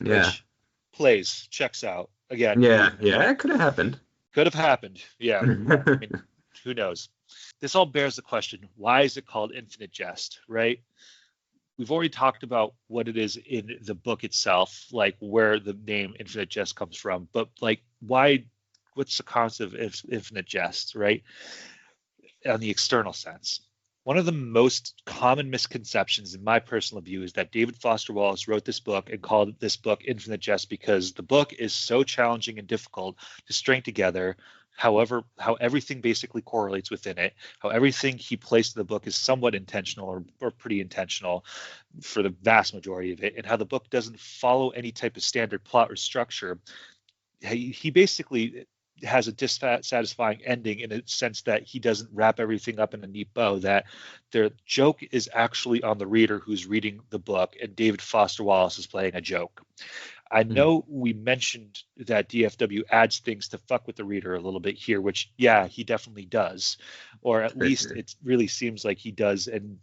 Yeah. Which plays, checks out. Again, Yeah, it could have happened. Could have happened. Yeah. I mean, who knows? This all bears the question, why is it called Infinite Jest, right? We've already talked about what it is in the book itself, like where the name Infinite Jest comes from, but like, what's the concept of Infinite Jest, right? On the external sense. One of the most common misconceptions, in my personal view, is that David Foster Wallace wrote this book and called this book Infinite Jest because the book is so challenging and difficult to string together. However, how everything basically correlates within it, how everything he placed in the book is somewhat intentional or pretty intentional for the vast majority of it, and how the book doesn't follow any type of standard plot or structure. He basically has a dissatisfying ending in a sense that he doesn't wrap everything up in a neat bow, that the joke is actually on the reader who's reading the book, and David Foster Wallace is playing a joke. I know we mentioned that DFW adds things to fuck with the reader a little bit here, which, yeah, he definitely does, or at least it really seems like he does, and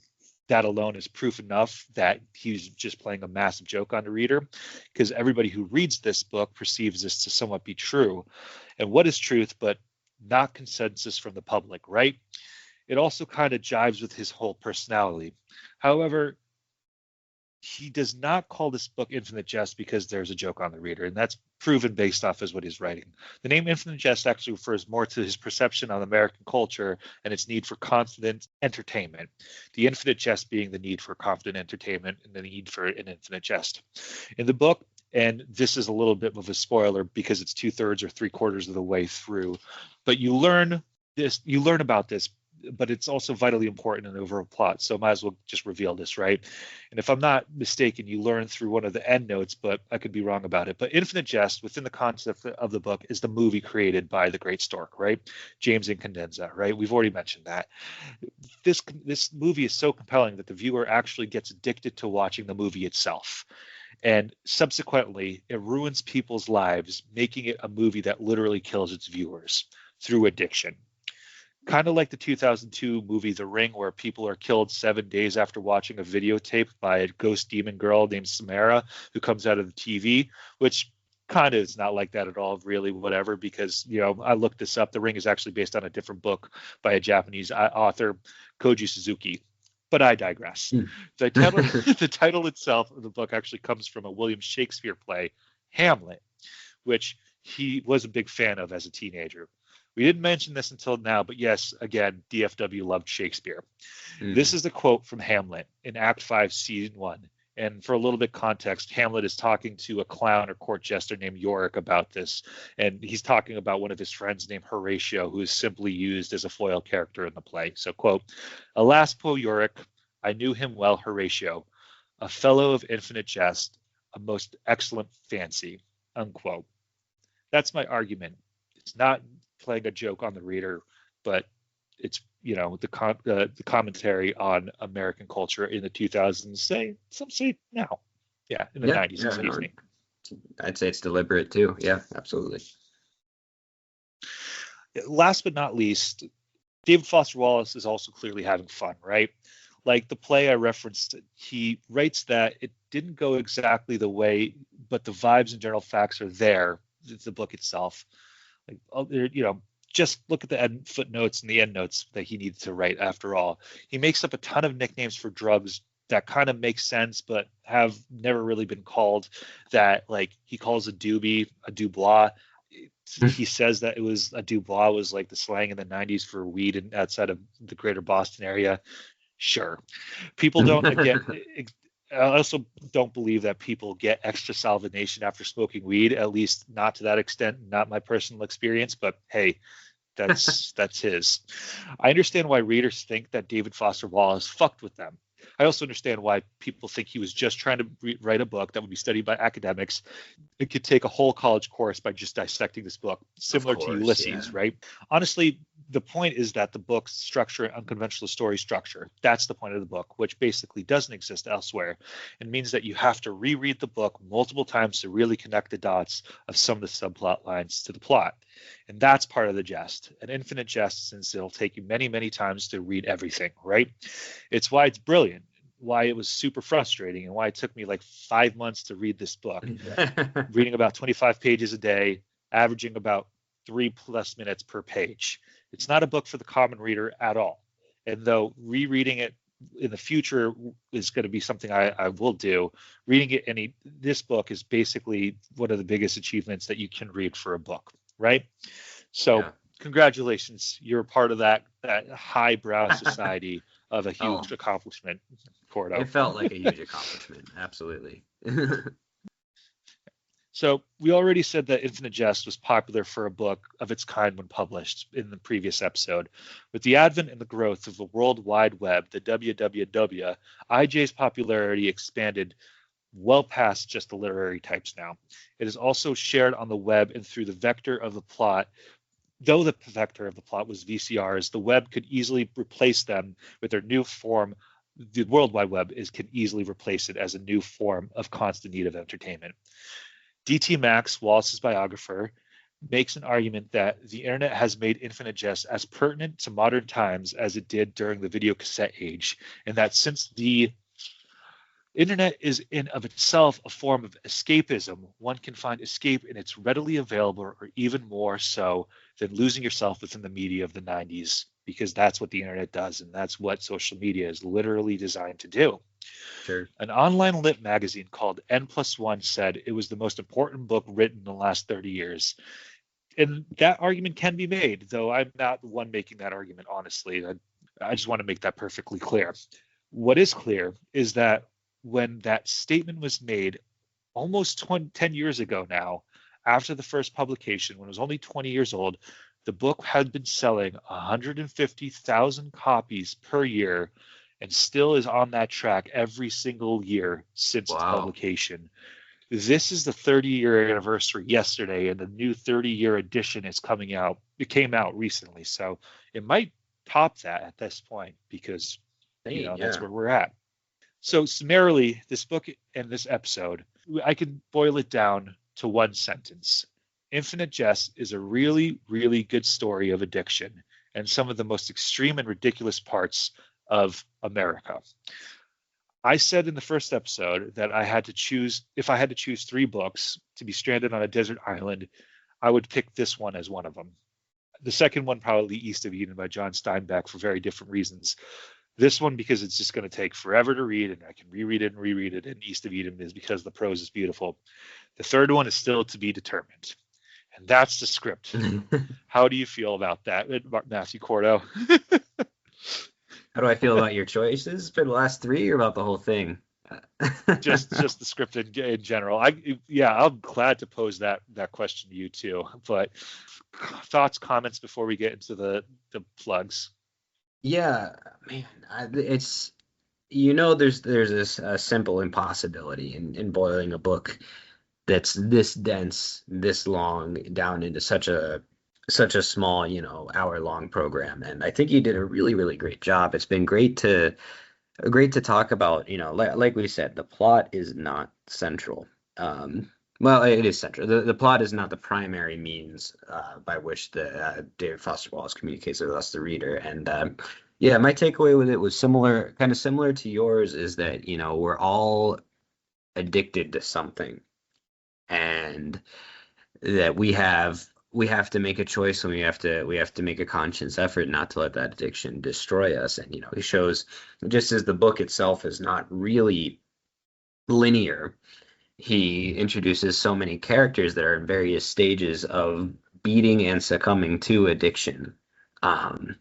that alone is proof enough that he's just playing a massive joke on the reader, because everybody who reads this book perceives this to somewhat be true. And what is truth but not consensus from the public, right? It also kind of jives with his whole personality. However, he does not call this book Infinite Jest because there's a joke on the reader, and that's proven based off as what he's writing. The name Infinite Jest actually refers more to his perception on American culture and its need for confident entertainment. The infinite jest being the need for confident entertainment and the need for an infinite jest. In the book, and this is a little bit of a spoiler because it's 2/3 or 3/4 of the way through, but you learn about this, but it's also vitally important in the overall plot. So might as well just reveal this, right? And if I'm not mistaken, you learn through one of the end notes, but I could be wrong about it. But Infinite Jest, within the concept of the book, is the movie created by the great Stork, right? James Incandenza, right? We've already mentioned that. This movie is so compelling that the viewer actually gets addicted to watching the movie itself. And subsequently, it ruins people's lives, making it a movie that literally kills its viewers through addiction. Kind of like the 2002 movie The Ring, where people are killed 7 days after watching a videotape by a ghost demon girl named Samara who comes out of the TV, which kind of is not like that at all, really, whatever, because, I looked this up. The Ring is actually based on a different book by a Japanese author, Koji Suzuki. But I digress. The title itself of the book actually comes from a William Shakespeare play, Hamlet, which he was a big fan of as a teenager. We didn't mention this until now, but yes, again, DFW loved Shakespeare. This is the quote from Hamlet in Act 5, Scene 1. And for a little bit context, Hamlet is talking to a clown or court jester named Yorick about this. And he's talking about one of his friends named Horatio, who is simply used as a foil character in the play. So, quote, "Alas, poor Yorick, I knew him well, Horatio, a fellow of infinite jest, a most excellent fancy." unquote. That's my argument. It's not playing a joke on the reader, but it's, the commentary on American culture in the 2000s. Some say now. Yeah, in the 90s, excuse me. I'd say it's deliberate too. Yeah, absolutely. Last but not least, David Foster Wallace is also clearly having fun, right? Like the play I referenced, he writes that it didn't go exactly the way, but the vibes and general facts are there. The book itself, just look at the footnotes and the end notes that he needed to write. After all, he makes up a ton of nicknames for drugs that kind of make sense, but have never really been called. That, like, he calls a doobie a Dubois. He says that it was a Dubois was like the slang in the 90s for weed and outside of the greater Boston area. Sure. People don't, again, I also don't believe that people get extra salivation after smoking weed, at least not to that extent, not my personal experience, but hey, that's his. I understand why readers think that David Foster Wallace fucked with them. I also understand why people think he was just trying to write a book that would be studied by academics. It could take a whole college course by just dissecting this book, similar to Ulysses, right? Honestly, the point is that the book's structure, unconventional story structure, that's the point of the book, which basically doesn't exist elsewhere. It means that you have to reread the book multiple times to really connect the dots of some of the subplot lines to the plot. And that's part of the jest, an infinite jest, since it'll take you many, many times to read everything, right? It's why it's brilliant, why it was super frustrating, and why it took me like 5 months to read this book, reading about 25 pages a day, averaging about 3+ minutes per page. It's not a book for the common reader at all. And though rereading it in the future is going to be something I will do, reading it this book is basically one of the biggest achievements that you can read for a book, right? So congratulations, you're part of that highbrow society of a huge accomplishment, Cordo. It felt like a huge accomplishment, absolutely. So we already said that Infinite Jest was popular for a book of its kind when published in the previous episode. With the advent and the growth of the World Wide Web, the WWW, IJ's popularity expanded well past just the literary types now. It is also shared on the web and through the vector of the plot. Though the vector of the plot was VCRs, the web could easily replace them with their new form. The World Wide Web can easily replace it as a new form of constant need of entertainment. D.T. Max, Wallace's biographer, makes an argument that the internet has made Infinite Jest as pertinent to modern times as it did during the video cassette age, and that since the internet is in of itself a form of escapism, one can find escape in its readily available, or even more so than losing yourself within the media of the 90s, because that's what the internet does, and that's what social media is literally designed to do. Sure. An online lit magazine called N+1 said it was the most important book written in the last 30 years. And that argument can be made, though I'm not the one making that argument, honestly. I just want to make that perfectly clear. What is clear is that when that statement was made almost 10 years ago now, after the first publication, when it was only 20 years old, the book had been selling 150,000 copies per year and still is on that track every single year since its publication. This is the 30-year anniversary yesterday, and the new 30-year edition is coming out. It came out recently, so it might top that at this point, because that's where we're at. So summarily, this book and this episode, I can boil it down to one sentence. Infinite Jest is a really, really good story of addiction and some of the most extreme and ridiculous parts of America. I said in the first episode that if I had to choose 3 books to be stranded on a desert island, I would pick this one as one of them. The second one, probably East of Eden by John Steinbeck, for very different reasons. This one, because it's just going to take forever to read, and I can reread it and reread it, and East of Eden is because the prose is beautiful. The third one is still to be determined. And that's the script. How do you feel about that, Matthew Cordo? How do I feel about your choices for the last 3, or about the whole thing? just the script in general. I'm glad to pose that question to you too. But thoughts, comments before we get into the plugs. Yeah, man, it's there's this simple impossibility in boiling a book that's this dense, this long, down into such a small, hour-long program. And I think you did a really, really great job. It's been great to talk about, like we said, the plot is not central. Well, it is central. The plot is not the primary means by which the David Foster Wallace communicates with us, the reader. And yeah, my takeaway with it was kind of similar to yours, is that, we're all addicted to something, and that we have to make a choice, and we have to make a conscious effort not to let that addiction destroy us. And he shows, just as the book itself is not really linear, he introduces so many characters that are in various stages of beating and succumbing to addiction. um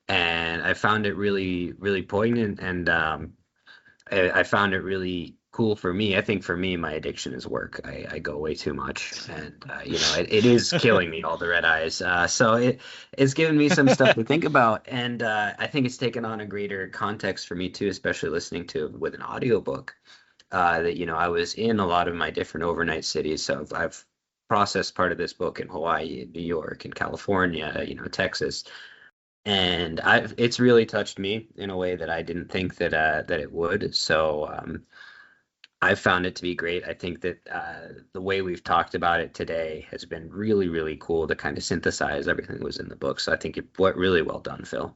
and I found it really, really poignant, and I found it really cool for me. I think for me, my addiction is work. I go way too much, and it is killing me, all the red eyes. So it's given me some stuff to think about, and I think it's taken on a greater context for me too, especially listening to it with an audiobook. That I was in a lot of my different overnight cities, so I've processed part of this book in Hawaii, New York, and California, Texas, and it's really touched me in a way that I didn't think that it would. So I found it to be great. I think that the way we've talked about it today has been really, really cool to kind of synthesize everything that was in the book. So I think it went really well done, Phil.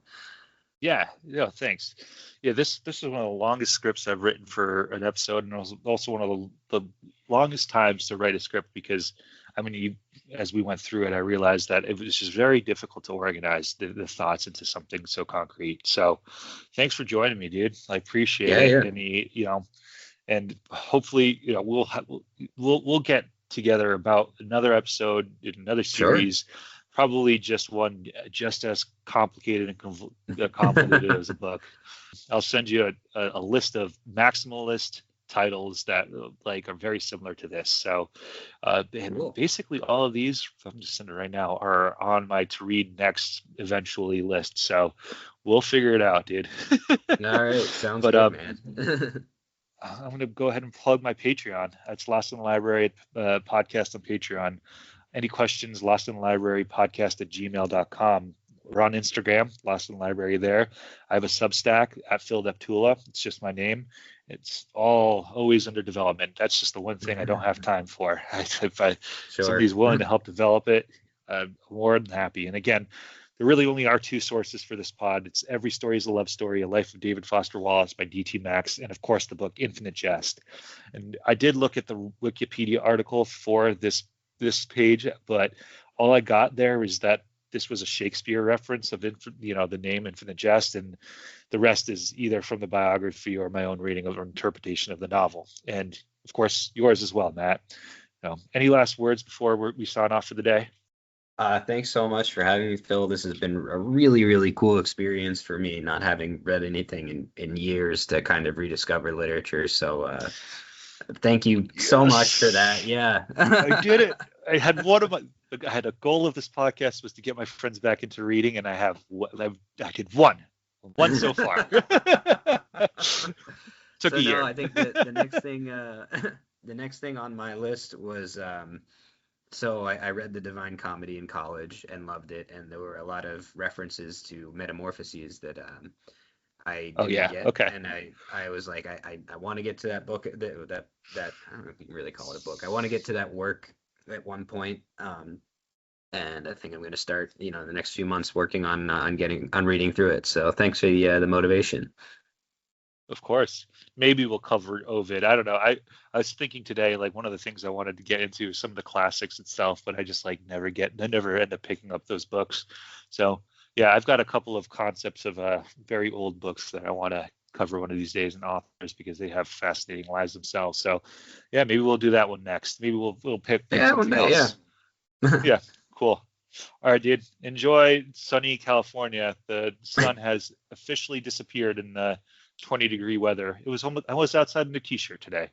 Yeah, thanks. Yeah, this is one of the longest scripts I've written for an episode, and it was also one of the longest times to write a script, because as we went through it, I realized that it was just very difficult to organize the thoughts into something so concrete. So thanks for joining me, dude. I appreciate Yeah, it. yeah. And hopefully, we'll get together about another episode in another Sure. series, probably just one, just as complicated and convoluted as a book. I'll send you a list of maximalist titles that are very similar to this. So and Cool. basically all of these, I'm just sending it right now, are on my to read next eventually list. So we'll figure it out, dude. All right. Sounds But good, man. I'm going to go ahead and plug my Patreon. That's Lost in the Library podcast on Patreon. Any questions, lostinthelibrarypodcast@gmail.com. We're on Instagram, Lost in the Library there. I have a Substack at Fil Deptula. It's just my name. It's always under development. That's just the one thing I don't have time for. If Sure. somebody's willing to help develop it, I'm more than happy. And again, there really only are two sources for this pod. It's Every Story is a Love Story, A Life of David Foster Wallace by D.T. Max, and of course the book Infinite Jest. And I did look at the Wikipedia article for this page, but all I got there is that this was a Shakespeare reference of the name Infinite Jest, and the rest is either from the biography or my own reading or interpretation of the novel, and of course yours as well, Matt. Any last words before we sign off for the day? Thanks so much for having me, Phil. This has been a really, really cool experience for me, not having read anything in years, to kind of rediscover literature. So thank you so much for that. Yeah. I did it. I had a goal of this podcast was to get my friends back into reading, and I did one so far. Took a year. No, I think the next thing, the next thing on my list was, so I read The Divine Comedy in college and loved it, and there were a lot of references to metamorphoses that I didn't get. Okay. And I was like, I want to get to that book, that I don't know if you can really call it a book. I want to get to that work at one point. And I think I'm going to start, the next few months working on reading through it. So thanks for the motivation. Of course. Maybe we'll cover Ovid. I don't know. I was thinking today, one of the things I wanted to get into is some of the classics itself, but I just never end up picking up those books. So yeah, I've got a couple of concepts of very old books that I want to cover one of these days, and authors, because they have fascinating lives themselves. So yeah, maybe we'll do that one next. Maybe we'll pick something else. Yeah. Yeah, cool. All right, dude. Enjoy sunny California. The sun has officially disappeared in the 20-degree weather. I was outside in a t-shirt today.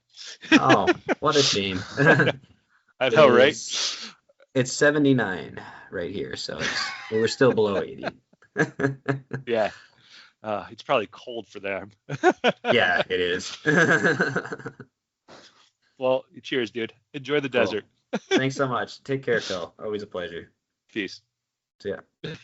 Oh, what a shame. I know, right? It's 79 right here, so we're still below 80. Yeah. It's probably cold for them. Yeah, it is. Well, Cheers, dude. Enjoy the Cool. desert. Thanks so much. Take care, Phil. Always a pleasure. Peace. See ya.